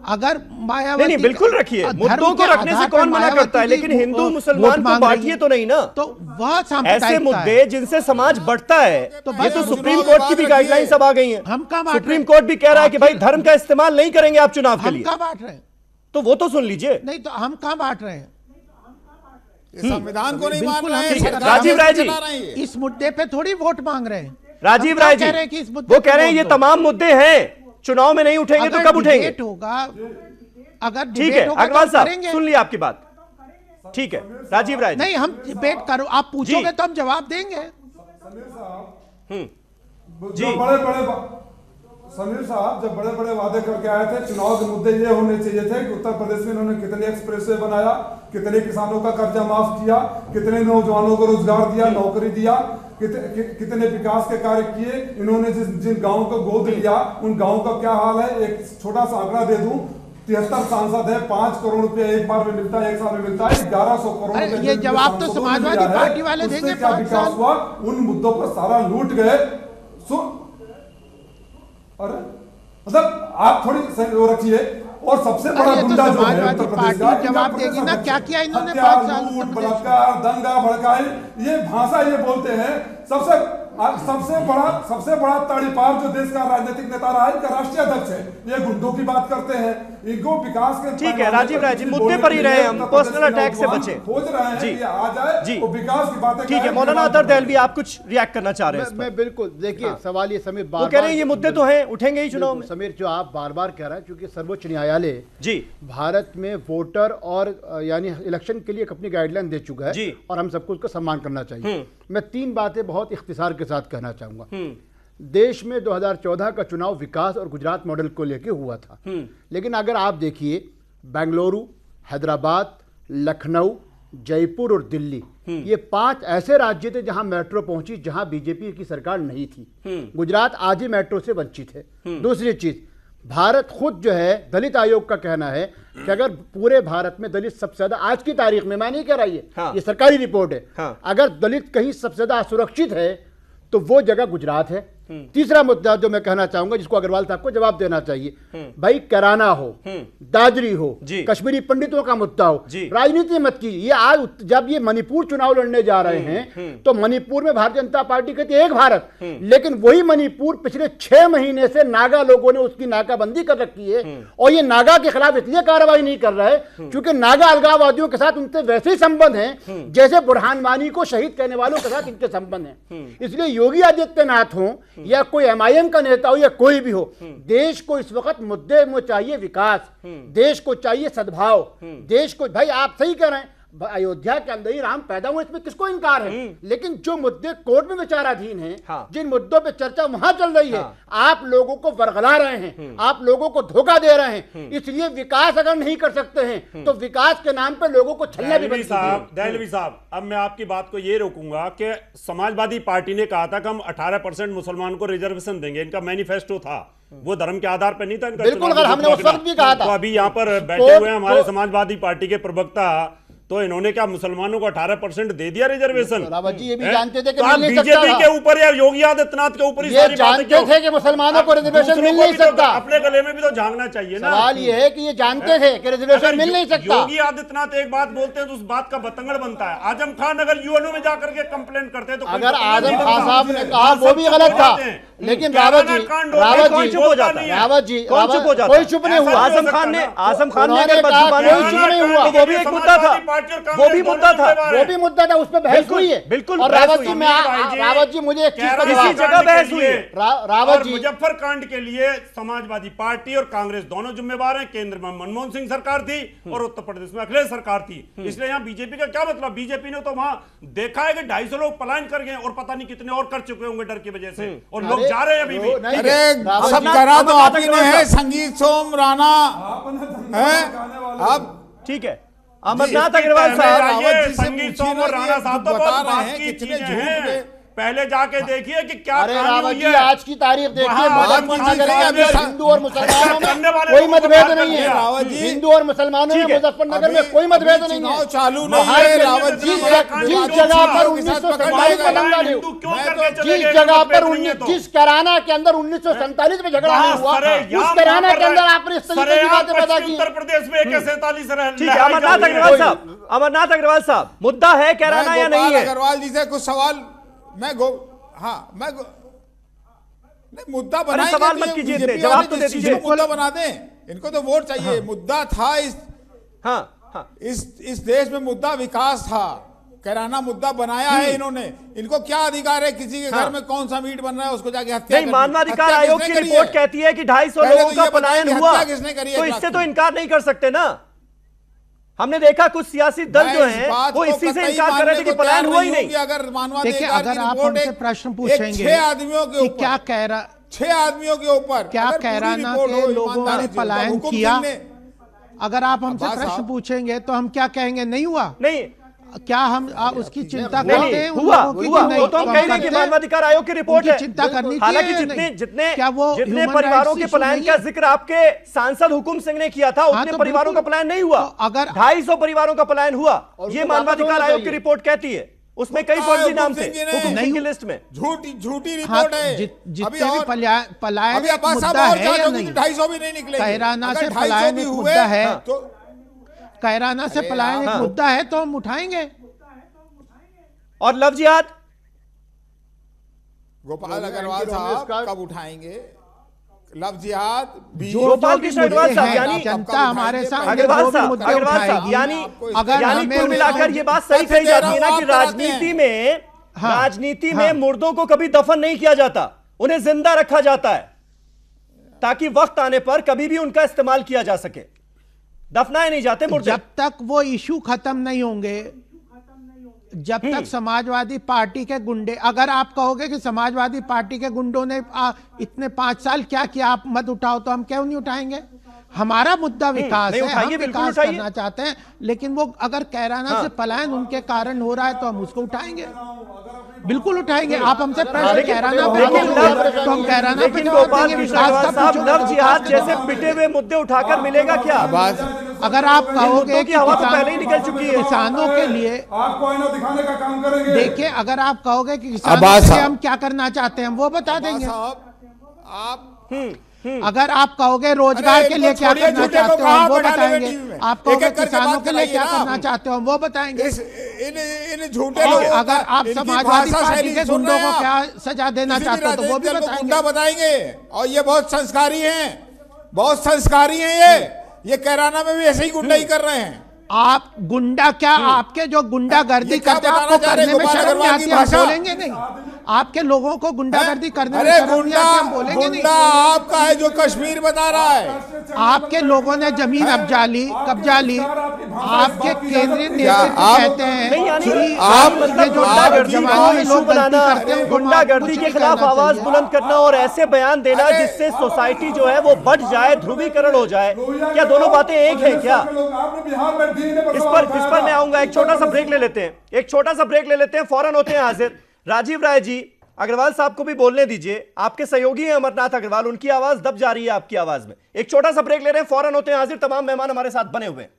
अगर मायावती, नहीं, बिल्कुल रखिए, मुद्दों को रखने से कौन मना करता है, लेकिन हिंदू मुसलमान को बांटिए तो नहीं ना। तो वह ऐसे मुद्दे जिनसे समाज बढ़ता है, ये तो सुप्रीम कोर्ट की भी गाइडलाइन सब आ गई हैं। हम कहाँ सुप्रीम कोर्ट भी कह रहा है कि भाई धर्म का इस्तेमाल नहीं करेंगे आप चुनाव के लिए। हम कहाँ बांट रहे हैं? तो वो तो सुन लीजिए। नहीं, तो हम कहाँ बांट रहे हैं? संविधान को नहीं मान रहे हैं। राजीव राय जी, इस मुद्दे पे थोड़ी वोट मांग रहे हैं। राजीव राय जी, वो कह रहे हैं ये तमाम मुद्दे हैं, चुनाव में नहीं उठेंगे तो कब उठेंगे? होगा, अगर ठीक है अग्रवाल साहब, सुन लिया आपकी बात, ठीक है। राजीव राय जी, नहीं, हम डिबेट करो, आप पूछोगे तो हम जवाब देंगे। जी समीर साहब, जब बड़े बड़े वादे करके आए थे, चुनाव के मुद्दे ये होने चाहिए थे कि उत्तर प्रदेश में इन्होंने कितने एक्सप्रेसवे बनाया, कितने किसानों का कर्जा माफ किया, कितने नौजवानों को रोजगार दिया, नौकरी दिया, कितने विकास के कार्य किए इन्होंने। जिन गाँव को गोद लिया उन गाँव का क्या हाल है? एक छोटा सा आंकड़ा दे दूं, 73 सांसद है, 5 करोड़ रुपए एक बार में मिलता है, एक साल में मिलता है 1100 करोड़। ये जवाब तो समाजवादी पार्टी वाले देंगे। क्या विकास हुआ? उन मुद्दों पर सारा लूट गए। अरे मतलब आप थोड़ी वो रखिए। और सबसे बड़ा गुंडा जो है उत्तर प्रदेश का, जवाब देगी ना, क्या किया इन्होंने 5 साल? लूट, बलात्कार, दंगा भड़काई, ये भाषा ये बोलते हैं। सबसे बड़ा तड़ीपार जो देश का राजनीतिक नेता रहा है, इनका राष्ट्रीय अध्यक्ष है, ये गुंडों की बात करते हैं, इनको विकास के। ठीक है राजीव राय जी, मुद्दे पर ही रहे हम, पर्सनल अटैक से बचे। खोज रहे हैं कि आ जाए जी, और विकास की बातें। ठीक है, मौलाना अतर दहलवी, आप कुछ रिएक्ट करना चाह रहे हैं? मैं बिल्कुल, देखिए सवाल ये समीर वो कह रहे हैं ये मुद्दे तो हैं, उठेंगे ही चुनाव में। समीर, जो आप बार बार कह रहे हैं, क्योंकि सर्वोच्च न्यायालय जी भारत में वोटर और यानी इलेक्शन के लिए अपनी गाइडलाइन दे चुका है, और हम सबको उसका सम्मान करना चाहिए। मैं 3 बातें बहुत इख्तिसार के साथ कहना चाहूंगा। देश में 2014 का चुनाव विकास और गुजरात मॉडल को लेकर हुआ था, लेकिन अगर आप देखिए बेंगलुरु, हैदराबाद, लखनऊ, जयपुर और दिल्ली, ये 5 ऐसे राज्य थे जहां मेट्रो पहुंची, जहां बीजेपी की सरकार नहीं थी। गुजरात आज ही मेट्रो से वंचित है। दूसरी चीज, भारत खुद जो है, दलित आयोग का कहना है कि अगर पूरे भारत में दलित सबसे ज्यादा, आज की तारीख में, मैं नहीं कह रहा ये सरकारी रिपोर्ट है, अगर दलित कहीं सबसे ज्यादा असुरक्षित है तो वो जगह गुजरात है। तीसरा मुद्दा जो मैं कहना चाहूंगा, जिसको अग्रवाल साहब को जवाब देना चाहिए, भाई कैराना हो, दादरी हो, कश्मीरी पंडितों का मुद्दा हो, राजनीति मत कीजिए। ये आज जब ये मणिपुर चुनाव लड़ने जा रहे हैं तो मणिपुर में भारतीय जनता पार्टी कहती है एक भारत, लेकिन वही मणिपुर पिछले 6 महीने से नागा लोगों ने उसकी नाकाबंदी कर रखी है, और ये नागा के खिलाफ इसलिए कार्रवाई नहीं कर रहा है क्योंकि नागा अलगाववादियों के साथ उनसे वैसे ही संबंध हैं जैसे बुरहान वानी को शहीद करने वालों के साथ इनके संबंध हैं। इसलिए योगी आदित्यनाथ हो या कोई एमआईएम का नेता हो या कोई भी हो, देश को इस वक्त मुद्दे में चाहिए विकास, देश को चाहिए सद्भाव, देश को, भाई आप सही कह रहे हैं, अयोध्या के अंदर ही राम पैदा हुए, इसमें किसको इनकार है, लेकिन जो मुद्दे कोर्ट में विचाराधीन हैं, जिन मुद्दों पे चर्चा वहां चल रही है, आप लोगों को बरगला रहे हैं, आप लोगों को धोखा दे रहे हैं। इसलिए विकास अगर नहीं कर सकते हैं तो विकास के नाम पे लोगों को छलना भी दहलवी साहब, अब मैं आपकी बात को ये रोकूंगा कि समाजवादी पार्टी ने कहा था कि हम 18% मुसलमान को रिजर्वेशन देंगे, इनका मैनिफेस्टो था, वो धर्म के आधार पर नहीं था। बिल्कुल, अगर हमने उस वक्त भी कहा था। तो अभी यहाँ पर बैठे हुए हमारे समाजवादी पार्टी के प्रवक्ता, तो इन्होंने क्या मुसलमानों को 18% दे दिया रिजर्वेशन? रावत जी ये भी जानते थे कि तो आप बीजेपी के ऊपर या योगी आदित्यनाथ के ऊपर ये जानते थे कि मुसलमानों को रिजर्वेशन मिल नहीं सकता। अपने गले में भी तो झांकना चाहिए ना। सवाल ये है कि ये जानते थे कि रिजर्वेशन मिल नहीं सकता। योगी आदित्यनाथ एक बात बोलते हैं तो उस बात का बतंगड़ बनता है। आजम खान अगर यूएनओ में जाकर के कंप्लेंट करते तो अगर आजम खान साहब ने कहा वो भी गलत था, लेकिन रावत जी चुप हो जाता है। रावत जी कोई चुप नहीं हुआ। आजम खान ने अगर बदजुबानी नहीं हुआ तो वो भी एक मुद्दा था, वो भी मुद्दा था, उस पर बहस हुई है। बिल्कुल। और रावत जी मुझे एक चीज का किसी जगह बहस हुई है। रावत जी, मुजफ्फर कांड के लिए समाजवादी पार्टी और कांग्रेस दोनों जिम्मेवार हैं। केंद्र में मनमोहन सिंह सरकार थी और उत्तर प्रदेश में अखिलेश सरकार थी, इसलिए यहाँ बीजेपी का क्या मतलब? बीजेपी ने तो वहां देखा है कि 250 लोग पलायन कर गए और पता नहीं कितने और कर चुके होंगे डर की वजह से, और लोग जा रहे हैं अभी भी। अरे सब करा तो आप ही ने है, संगीत सोम राणा है। अब ठीक है, अमरनाथ अग्रवाल साहब, संगीत सोम और राणा साहब तो बहुत बात की चीजें हैं, पहले जाके देखिए कि क्या रावत जी आज की तारीख देखिए, मुजफ्फरनगर में हिंदू और मुसलमानों में कोई मतभेद नहीं है। हिंदू और मुसलमानों में मुजफ्फरनगर में कोई मतभेद नहीं है। चालू नहीं है रावत जी। जिस जगह पर 1947 में दंगा नहीं हुआ, जिस जगह पर जिस कैराना के अंदर 1947 में झगड़ा नहीं हुआ, उस कैराना के अंदर आपने इस तरीके की बातें पैदा की। उत्तर प्रदेश में AK-47 ठीक है, अमरनाथ अग्रवाल साहब, अमरनाथ अग्रवाल साहब, मुद्दा है कैराना या नहीं है? अग्रवाल जी से कुछ सवाल मुद्दा बनाएंगे, सवाल मत कीजिए, जवाब तो दे दीजिए। मुद्दा बना दें, इनको तो वोट चाहिए। मुद्दा था इस देश में मुद्दा विकास था, कैराना मुद्दा बनाया है इन्होंने। इनको क्या अधिकार है किसी के घर में कौन सा मीट बन रहा है उसको जाके हत्या? नहीं, मानवाधिकार आयोग की रिपोर्ट कहती है कि 250 लोगों का पलायन हुआ, तो इससे तो इनकार नहीं कर सकते ना। हमने देखा कुछ सियासी दल जो हैं वो इसी से इनकार कर रहे थे कि पलायन हुआ ही नहीं। देखिए, अगर आप हमसे प्रश्न पूछेंगे 6 आदमियों के ऊपर, क्या कह रहा, 6 आदमियों के ऊपर क्या कैराना के लोगों ने पलायन किया, अगर आप हमसे प्रश्न पूछेंगे तो हम क्या कहेंगे? नहीं हुआ। नहीं, क्या हम उसकी चिंता करते हैं? हुआ तो हम कहेंगे कि मानवाधिकार आयोग की रिपोर्ट है, चिंता करनी चाहिए। हालांकि जितने परिवारों के पलायन का जिक्र आपके सांसद हुकुम सिंह ने किया था, उतने परिवारों का पलायन नहीं हुआ। अगर 250 परिवारों का पलायन हुआ, ये मानवाधिकार आयोग की रिपोर्ट कहती है। उसमें कई फर्जी नाम थे हुकुम सिंह की लिस्ट में। झूठी रिपोर्ट है। जितने भी पलायन मुद्दा है या नहीं, 250 भी नहीं निकले। कैराना से पलायन एक मुद्दा है, कैराना से पलायन एक मुद्दा है तो हम उठाएंगे। और लव जिहाद, गोपाल अग्रवाल साहब कब उठाएंगे? लव जिहाद, गोपाल कृष्ण अग्रवाल साहब, यानी जनता हमारे साथ अग्रवाल साहब, यानी कुल मिलाकर ये बात सही कही जाती है ना कि राजनीति में मुर्दों को कभी दफन नहीं किया जाता, उन्हें जिंदा रखा जाता है ताकि वक्त आने पर कभी भी उनका इस्तेमाल किया जा सके। दफनाए नहीं जाते मुर्दे। जब तक वो इशू खत्म नहीं होंगे, जब तक समाजवादी पार्टी के गुंडे, अगर आप कहोगे कि समाजवादी पार्टी के गुंडों ने इतने 5 साल क्या किया, आप मत उठाओ, तो हम क्यों नहीं उठाएंगे? हमारा मुद्दा विकास है, हम बिल्कुल विकास करना चाहते हैं, लेकिन वो अगर कैराना से पलायन उनके कारण हो रहा है तो हम उसको उठाएंगे, बिल्कुल उठाएंगे। आप हमसे प्रश्न कैराना पे तो हम कैराना पे गोपाल कृष्ण साहब, नव जिहाद जैसे पिटे हुए मुद्दे उठाकर मिलेगा क्या? अगर आप कहोगे कि हवा तो पहले ही निकल चुकी है, किसानों के लिए आपको आईना दिखाने का काम करेंगे। देखिए, अगर आप कहोगे कि किसानों के लिए हम क्या करना चाहते हैं, वो बता देंगे। अगर आप कहोगे रोजगार के लिए क्या करना चाहते हो, हम वो बताएंगे। आप कहोगे किसानों के लिए क्या करना चाहते हो, हम वो बताएंगे। इन झूठे लोगों, अगर आप समाजवादी पार्टी के गुंडों को क्या सजा देना चाहते हो तो वो भी बताएंगे। और ये बहुत संस्कारी हैं, बहुत संस्कारी हैं। ये कैराना में भी ऐसे ही गुंडा ही कर रहे हैं। आप गुंडा क्या, आपके जो गुंडागर्दी करते हैं आपको करने में शर्म नहीं आती? हम बोलेंगे नहीं? आपके लोगों को गुंडागर्दी करने में शर्म नहीं आती? हम बोलेंगे नहीं? आपका है जो कश्मीर बता रहा है। आपके लोगों ने जमीन कब्जा ली, आपके केंद्रीय नेतृत्व कहते हैं कि आप जो गुंडागर्दी के खिलाफ आवाज बुलंद करना और ऐसे बयान देना जिससे सोसाइटी जो है वो बढ़ जाए, ध्रुवीकरण हो जाए, क्या दोनों बातें एक है क्या? इस पर मैं आऊंगा। एक छोटा सा ब्रेक ले लेते हैं, फौरन होते हैं हाजिर। राजीव राय जी, अग्रवाल साहब को भी बोलने दीजिए, आपके सहयोगी हैं अमरनाथ अग्रवाल, उनकी आवाज दब जा रही है आपकी आवाज में। एक छोटा सा ब्रेक ले रहे हैं, फौरन होते हैं हाजिर। तमाम मेहमान हमारे साथ बने हुए हैं।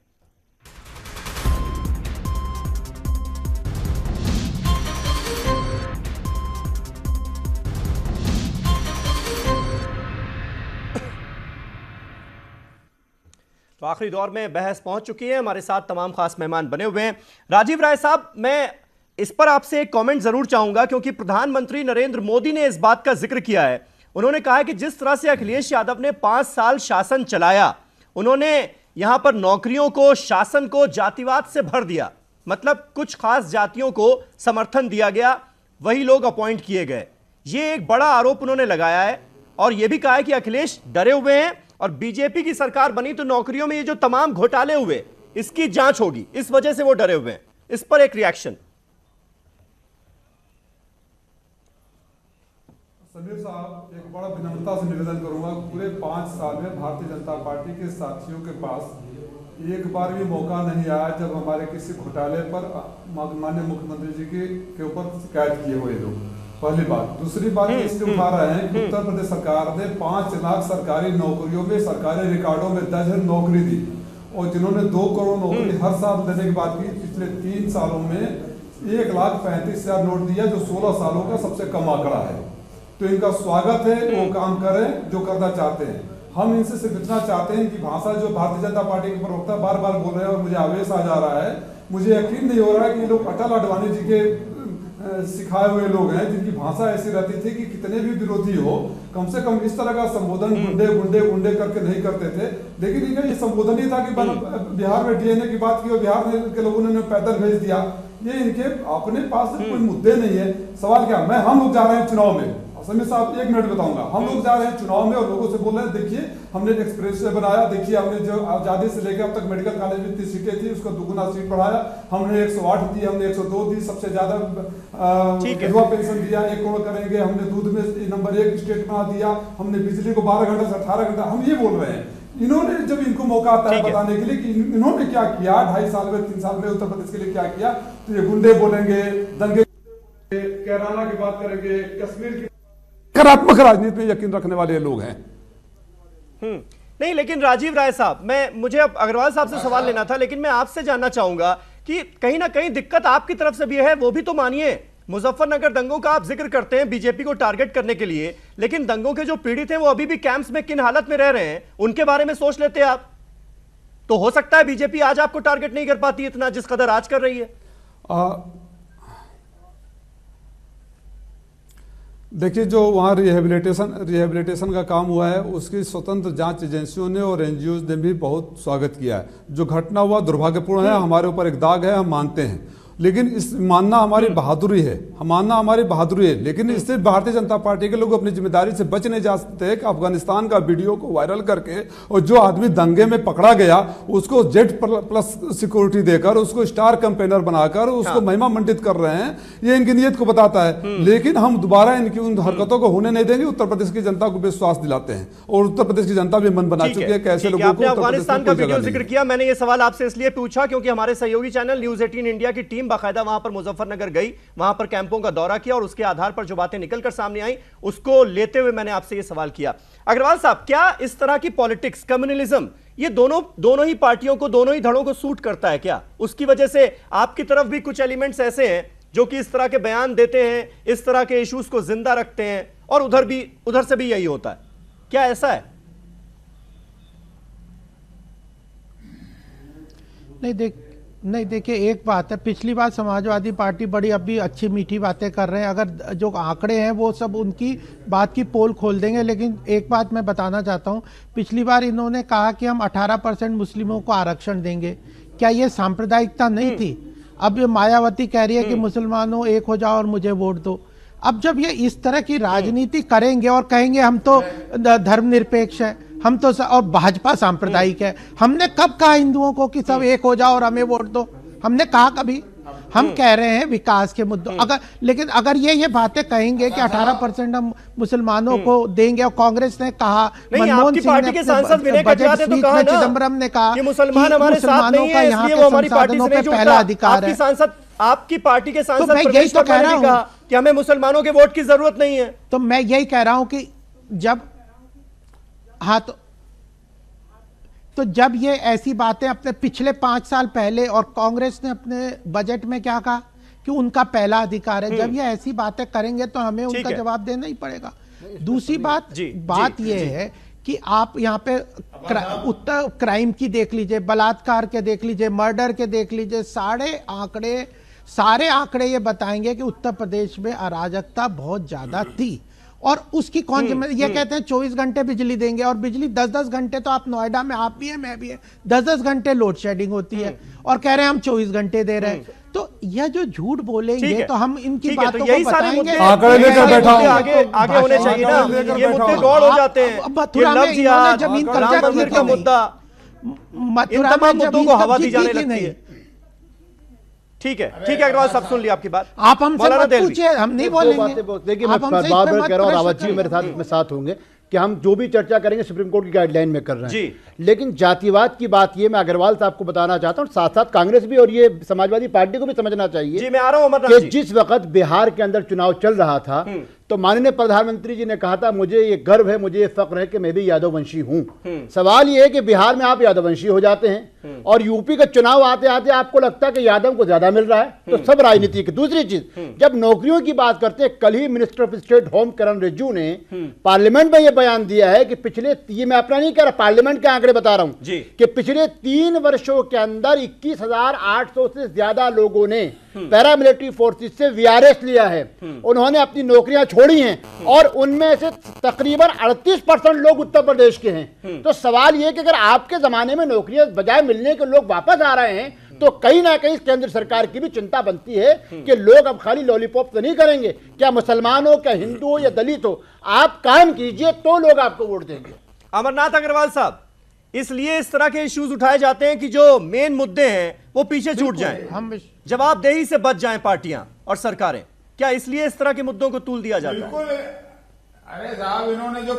तो आखिरी दौर में बहस पहुंच चुकी है, हमारे साथ तमाम खास मेहमान बने हुए हैं। राजीव राय साहब, मैं इस पर आपसे एक कमेंट जरूर चाहूंगा, क्योंकि प्रधानमंत्री नरेंद्र मोदी ने इस बात का जिक्र किया है। उन्होंने कहा है कि जिस तरह से अखिलेश यादव ने 5 साल शासन चलाया, उन्होंने यहां पर नौकरियों को, शासन को जातिवाद से भर दिया। मतलब कुछ खास जातियों को समर्थन दिया गया, वही लोग अपॉइंट किए गए। यह एक बड़ा आरोप उन्होंने लगाया है और यह भी कहा है कि अखिलेश डरे हुए हैं और बीजेपी की सरकार बनी तो नौकरियों में ये जो तमाम घोटाले हुए इसकी जांच होगी, इस वजह से वो डरे हुए हैं। इस पर एक रिएक्शन। समीर साहब, एक बड़ा विनम्रता से निवेदन करूंगा, पूरे 5 साल में भारतीय जनता पार्टी के साथियों के पास एक बार भी मौका नहीं आया जब हमारे किसी घोटाले पर माननीय मुख्यमंत्री जी के ऊपर शिकायत किए हुए लोग। पहली बात। दूसरी बात इसलिए उठा रहे हैं कि उत्तर प्रदेश सरकार ने 5 लाख सरकारी नौकरियों में, सरकारी रिकॉर्डों में दर्ज नौकरी दी, और जिन्होंने 2 करोड़ नौकरी हर साल देने की बात की, पिछले 3 सालों में 1,35,000 नोट दिया, जो 16 सालों का सबसे कम आंकड़ा है। तो इनका स्वागत है, वो काम करें जो करना चाहते हैं। हम इनसे सिर्फ इतना चाहते हैं कि भाषा जो भारतीय जनता पार्टी के प्रवक्ता बार बार बोल रहे हैं और मुझे आवेश आ जा रहा है, मुझे यकीन नहीं हो रहा है कि ये लोग अटल आडवाणी जी के सिखाए हुए लोग हैं, जिनकी भाषा ऐसी रहती थी कि कितने भी विरोधी हो, कम से कम इस तरह का संबोधन गुंडे गुंडे गुंडे करके नहीं करते थे। लेकिन इनका ये संबोधन ही था कि बिहार में डीएनए की बात की और बिहार में के लोगों ने पैदल भेज दिया। ये इनके अपने पास कोई मुद्दे नहीं है। सवाल क्या, हम लोग जा रहे हैं चुनाव में, समीर साहब 1 मिनट बताऊंगा, हम लोग जा रहे हैं चुनाव में और लोगों से बोल रहे हैं, देखिए हमने एक एक्सप्रेस वे बनाया, देखिए हमने जो आजादी से लेकर अब तक मेडिकल कॉलेज में 30 सीटें थी, उसका 2 गुना सीट बढ़ाया, हमने 108 दी, हमने 102 दी, सबसे ज्यादा विधवा पेंशन दिया, 1 करोड़ करेंगे, हमने दूध में नंबर 1 स्टेट बना दिया, हमने बिजली को 12 घंटा से 18 घंटा, हम ये बोल रहे हैं। इन्होंने जब इनको मौका आता है बताने के लिए कि इन्होंने क्या किया 2.5 साल में, 3 साल में उत्तर प्रदेश के लिए क्या किया, तो ये गुंडे बोलेंगे, दंगे, कैराना की बात करेंगे, कश्मीर की सकारात्मक राजनीति में यकीन रखने वाले लोग हैं। नहीं, लेकिन राजीव राय साहब, मुझे अब अग्रवाल साहब से सवाल लेना था, लेकिन मैं आपसे जानना चाहूंगा कि कहीं ना कहीं दिक्कत आपकी तरफ से भी है, वो भी तो मानिए। मुजफ्फरनगर दंगों का आप जिक्र करते हैं बीजेपी को टारगेट करने के लिए, लेकिन दंगों के जो पीड़ित हैं वो अभी भी कैंप्स में किन हालत में रह रहे हैं, उनके बारे में सोच लेते आप तो हो सकता है बीजेपी आज आपको टारगेट नहीं कर पाती इतना जिस कदर आज कर रही है। देखिए, जो वहाँ रिहेबिलिटेशन का काम हुआ है, उसकी स्वतंत्र जांच एजेंसियों ने और एनजीओ ने भी बहुत स्वागत किया है। जो घटना हुआ दुर्भाग्यपूर्ण है, हमारे ऊपर एक दाग है, हम मानते हैं, लेकिन इस मानना हमारी बहादुरी है, मानना हमारी बहादुरी है। लेकिन इससे भारतीय जनता पार्टी के लोग अपनी जिम्मेदारी से बच नहीं जा सकते कि अफगानिस्तान का वीडियो को वायरल करके और जो आदमी दंगे में पकड़ा गया उसको Z+ सिक्योरिटी देकर, उसको स्टार कैंपेनर बनाकर उसको महिमा मंडित कर रहे हैं। ये इनकी नीयत को बताता है। लेकिन हम दोबारा इनकी उन हरकतों को होने नहीं देंगे। उत्तर प्रदेश की जनता को विश्वास दिलाते हैं और उत्तर प्रदेश की जनता भी मन बना चुकी है कि ऐसे लोगों को अफगानिस्तान का वीडियो जिक्र किया। मैंने ये सवाल आपसे इसलिए पूछा क्योंकि हमारे सहयोगी चैनल न्यूज़ 18 इंडिया की टीम बाकायदा वहां पर मुजफ्फरनगर गई, वहां पर कैंपों का दौरा किया और उसके आधार पर जो बातें निकलकर सामने आई उसको लेते हुए मैंने आपसे ये सवाल किया। अग्रवाल साहब, क्या इस तरह की पॉलिटिक्स, कम्युनलिज्म, ये दोनों ही पार्टियों को, दोनों ही धड़ों को सूट करता है क्या? उसकी वजह से आपकी तरफ भी कुछ एलिमेंट्स ऐसे हैं जो कि इस तरह के बयान देते हैं, इस तरह के इश्यूज को जिंदा रखते हैं और उधर से भी यही होता है, क्या ऐसा है? नहीं देखिए, एक बात है, पिछली बार समाजवादी पार्टी बड़ी अभी अच्छी मीठी बातें कर रहे हैं, अगर जो आंकड़े हैं वो सब उनकी बात की पोल खोल देंगे। लेकिन एक बात मैं बताना चाहता हूं, पिछली बार इन्होंने कहा कि हम 18% मुस्लिमों को आरक्षण देंगे। क्या ये सांप्रदायिकता नहीं थी? अब ये मायावती कह रही है कि मुसलमानों एक हो जाओ और मुझे वोट दो। अब जब ये इस तरह की राजनीति करेंगे और कहेंगे हम तो धर्मनिरपेक्ष है, हम तो और भाजपा सांप्रदायिक है, हमने कब कहा हिंदुओं को कि सब एक हो जाओ और हमें वोट दो? हमने कहा कभी? हम कह रहे हैं विकास के मुद्दों, लेकिन अगर ये बातें कहेंगे कि 18% हम मुसलमानों को देंगे, और कांग्रेस ने कहा, मनमोहन सिंह ने सांसद विनय कटियार ने कहा, चिदम्बरम ने कहा कि मुसलमानों का यहाँ के संसाधनों पे पहला अधिकार है। आपकी पार्टी के सांसद यही तो कह रहा हूँ कि हमें मुसलमानों के वोट की जरूरत नहीं है। तो मैं यही कह रहा हूं कि जब तो जब ये ऐसी बातें अपने पिछले 5 साल पहले, और कांग्रेस ने अपने बजट में क्या कहा कि उनका पहला अधिकार है, जब ये ऐसी बातें करेंगे तो हमें उनका जवाब देना ही पड़ेगा। दूसरी बात ये है कि आप यहाँ पे उत्तर क्राइम की देख लीजिए, बलात्कार के देख लीजिए, मर्डर के देख लीजिए, सारे आंकड़े ये बताएंगे कि उत्तर प्रदेश में अराजकता बहुत ज्यादा थी। और उसकी कौन जिम्मेदारी? ये कहते हैं 24 घंटे बिजली देंगे, और बिजली 10-10 घंटे, तो आप नोएडा में आप भी हैं, मैं भी है, 10-10 घंटे लोड शेडिंग होती है और कह रहे हैं हम 24 घंटे दे रहे हैं। तो यह जो झूठ बोलेंगे तो हम इनकी बातों को बताएंगे। आगे होने चाहिए ना, ये मुद्दे गौर हो जाते हैं। मथुरा में इन्होंने जमीन कब्जा का मुद्दा, मथुरा में मुद्दों को हवा दी जाने लगती है। ठीक है अग्रवाल साहब, सुन लिया आपकी बात। आप हमसे मत पूछिए, हम नहीं बोलेंगे। देखिए, मैं बार-बार कह रहा हूं, रावत जी मेरे साथ होंगे कि हम जो भी चर्चा करेंगे सुप्रीम कोर्ट की गाइडलाइन में कर रहे हैं। लेकिन जातिवाद की बात ये मैं अग्रवाल साहब को बताना चाहता हूं, साथ साथ कांग्रेस भी और ये समाजवादी पार्टी को भी समझना चाहिए। मैं आ रहा हूं कि जिस वक्त बिहार के अंदर चुनाव चल रहा था तो माननीय प्रधानमंत्री जी ने कहा था, मुझे ये गर्व है, मुझे ये फक्र है कि मैं भी यादववंशी हूं। सवाल ये है कि बिहार में आप यादववंशी हो जाते हैं और यूपी का चुनाव आते आते आपको लगता है कि यादव को ज्यादा मिल रहा है, तो सब राजनीति की। दूसरी चीज, जब नौकरियों की बात करते हैं, कल ही मिनिस्टर ऑफ स्टेट होम किरण रिजिजू ने पार्लियामेंट में यह बयान दिया है कि पिछले, ये मैं अपना नहीं कह रहा, पार्लियामेंट के आंकड़े बता रहा हूं कि पिछले 3 वर्षों के अंदर 21,800 से ज्यादा लोगों ने पैरामिलिट्री फोर्सेस से वीआरएस लिया है। उन्होंने अपनी नौकरियां छोड़ी हैं और उनमें से तकरीबन 38% लोग उत्तर प्रदेश के हैं। तो सवाल यह कि अगर आपके जमाने में नौकरियां बजाय मिलने के लोग वापस आ रहे हैं तो कहीं ना कहीं केंद्र सरकार की भी चिंता बनती है कि लोग अब खाली लॉलीपॉप तो नहीं करेंगे। क्या मुसलमान हो, क्या हिंदू हो या दलित हो, आप काम कीजिए तो लोग आपको वोट देंगे। अमरनाथ अग्रवाल साहब, इसलिए इस तरह के इश्यूज उठाए जाते हैं कि जो मेन मुद्दे हैं वो पीछे छूट जाएं, जवाबदेही से बच जाएं पार्टियां और सरकारें। क्या इसलिए इस तरह के मुद्दों को तूल दिया जाता है? बिल्कुल। अरे साहब, इन्होंने जो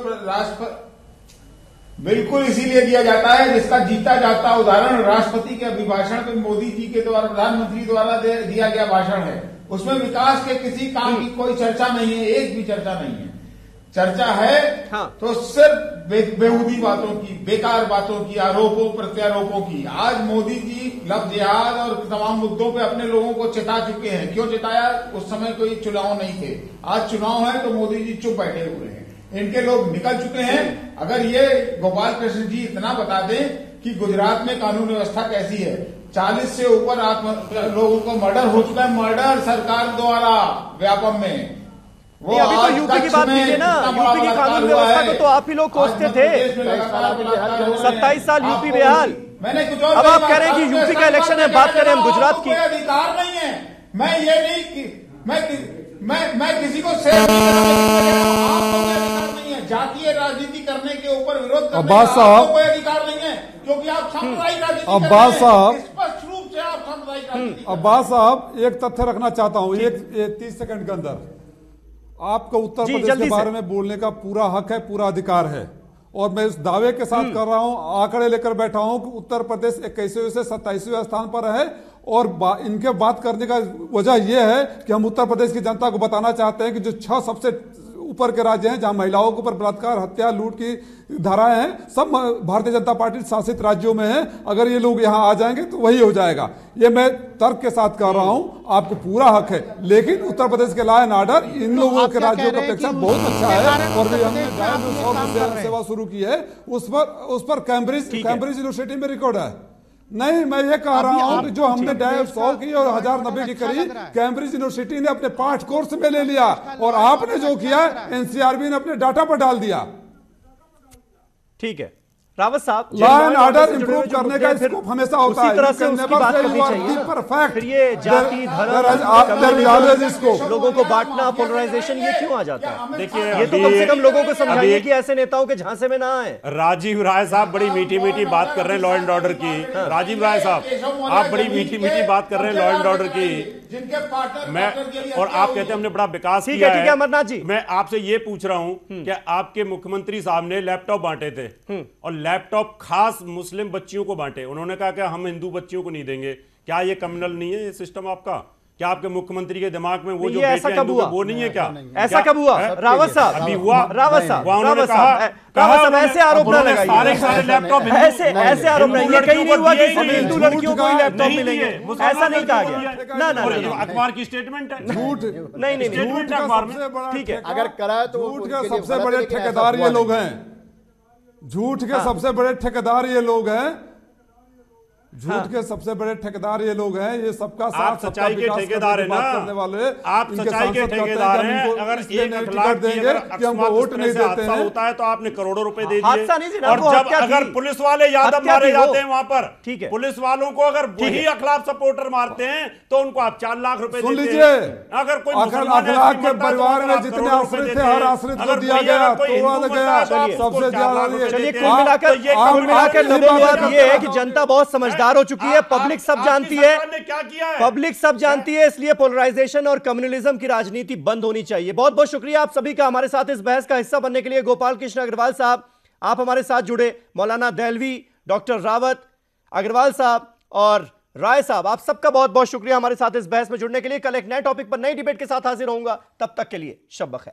बिल्कुल इसीलिए दिया जाता है जिसका जीता जाता उदाहरण राष्ट्रपति के अभिभाषण में मोदी जी के द्वारा, प्रधानमंत्री द्वारा दिया गया भाषण है। उसमें विकास के किसी काम की कोई चर्चा नहीं है, एक भी चर्चा नहीं है। चर्चा है तो सिर्फ बेहूदी बातों की, बेकार बातों की, आरोपों प्रत्यारोपों की। आज मोदी जी लफ्ज जिहाद और तमाम मुद्दों पे अपने लोगों को चिता चुके हैं। क्यों चिताया? उस समय कोई चुनाव नहीं थे, आज चुनाव है तो मोदी जी चुप बैठे हुए हैं, इनके लोग निकल चुके हैं। अगर ये गोपाल कृष्ण जी इतना बता दें कि गुजरात में कानून व्यवस्था कैसी है, 40 से ऊपर लोगों को मर्डर हो चुका है, मर्डर सरकार द्वारा व्यापम में। वो अभी तो यूपी की बात कीजिए ना, यूपी की कानून व्यवस्था को तो आप ही लोग कोसते थे। 27 साल यूपी बेहाल। मैंने कुछ अब आप कह रहे हैं कि यूपी का इलेक्शन है, बात करें हम गुजरात की। अधिकार नहीं है मैं ये नहीं कि मैं किसी को शेयर नहीं कर रहा, आपको कोई अधिकार नहीं है जातीय राजनीति करने के ऊपर विरोध करने का, आपको कोई अधिकार नहीं है क्योंकि आप सांप्रदायिक राजनीति अब्बास साहब, स्पष्ट रूप से आप सांप्रदायिक राजनीति। अब्बास साहब, एक तथ्य रखना चाहता हूं, एक 30 सेकंड के अंदर। आपको उत्तर प्रदेश के बारे में बोलने का पूरा हक है, पूरा अधिकार है, और मैं इस दावे के साथ कर रहा हूं, आंकड़े लेकर बैठा हूं कि उत्तर प्रदेश 21वें से 27वें स्थान पर है। और इनके बात करने का वजह यह है कि हम उत्तर प्रदेश की जनता को बताना चाहते हैं कि जो 6 सबसे ऊपर के राज्य हैं जहां महिलाओं के ऊपर बलात्कार, हत्या, लूट की धाराएं हैं, सब भारतीय जनता पार्टी शासित राज्यों में हैं। अगर ये लोग यहां आ जाएंगे तो वही हो जाएगा। ये मैं तर्क के साथ कर रहा हूं, आपको पूरा हक है, लेकिन उत्तर प्रदेश के लॉ एंड ऑर्डर इन लोगों के राज्यों की अपेक्षा बहुत अच्छा है। और भी हमने सेवा शुरू की है, उस पर कैम्ब्रिज यूनिवर्सिटी में रिकॉर्ड है। नहीं, मैं ये कह रहा हूं कि जो हमने 150 की और 1090 की करी, कैम्ब्रिज यूनिवर्सिटी ने अपने पाठ कोर्स में ले लिया, और आपने जो किया एनसीआरबी ने अपने डाटा पर डाल दिया। ठीक है रावत साहब, लॉ एंड ऑर्डर इंप्रूव करने का स्कोप हमेशा होता है, तरह से उसकी बात करनी चाहिए। फिर ये जाति, धर्म, लोगों को बांटना, पोलराइजेशन, ये क्यों आ जाता है? देखिए, ये तो कम से कम लोगों को समझाइए कि ऐसे नेताओं के झांसे में ना आए। राजीव राय साहब बड़ी मीठी मीठी बात कर रहे हैं लॉ एंड ऑर्डर की। राजीव राय साहब, आप बड़ी मीठी मीठी बात कर रहे हैं लॉ एंड ऑर्डर की। मैं और आप कहते हैं हमने बड़ा विकास किया है। ठीक है अमरनाथ जी, मैं आपसे ये पूछ रहा हूं कि आपके मुख्यमंत्री साहब ने लैपटॉप बांटे थे, और लैपटॉप खास मुस्लिम बच्चियों को बांटे। उन्होंने कहा कि हम हिंदू बच्चियों को नहीं देंगे। क्या ये कम्युनल नहीं है ये सिस्टम आपका? क्या आपके मुख्यमंत्री के दिमाग में वो जो ऐसा कब हुआ? वो नहीं है क्या? ऐसा कब हुआ? रावत साहब, अभी हुआ। रावत साहब, ऐसे आरोप न लगाइए, सारे लैपटॉप ऐसे आरोप नहीं, ये कहीं नहीं हुआ कि सब हिंदू लड़कियों को ही लैपटॉप मिलेंगे, ऐसा नहीं कहा गया। ना, अखबार की स्टेटमेंट है, झूठ नहीं, स्टेटमेंट अखबार में। ठीक है, अगर करा तो झूठ के सबसे बड़े ठेकेदार ये लोग हैं। झूठ के सबसे बड़े ठेकेदार ये लोग हैं। झूठ के सबसे बड़े ठेकेदार ये लोग हैं। ये सबका साथ, सच्चाई के ठेकेदार है ना, करने वाले आप सच्चाई के ठेकेदार हैं। अगर 1 लाख देंगे कि हमको वोट नहीं देते हैं, होता है तो आपने करोड़ों रुपए दे दिए। और जब अगर पुलिस वाले यादव मारे जाते हैं वहां पर, ठीक है, पुलिस वालों को अगर वही अखलाक सपोर्टर मारते हैं तो उनको आप 4 लाख रुपए सुन लीजिए। अगर कोई अखलाक के परिवार में जितने आश्रित थे, हर आश्रित को दिया गया, तोड़ा गया, सबसे ज्यादा। चलिए, कुल मिलाकर नबोलवाद ये है कि जनता बहुत समझदार हो चुकी है, पब्लिक सब जानती है, क्या किया है, पब्लिक सब जानती है, इसलिए पोलराइजेशन और कम्युनलिज्म की राजनीति बंद होनी चाहिए। बहुत बहुत शुक्रिया आप सभी का हमारे साथ इस बहस का हिस्सा बनने के लिए। गोपाल कृष्ण अग्रवाल साहब, आप हमारे साथ जुड़े, मौलाना दहलवी, डॉक्टर रावत, अग्रवाल साहब और राय साहब, आप सबका बहुत बहुत शुक्रिया हमारे साथ इस बहस में जुड़ने के लिए। कल एक नए टॉपिक पर नई डिबेट के साथ हाजिर होऊंगा, तब तक के लिए शब बखैर।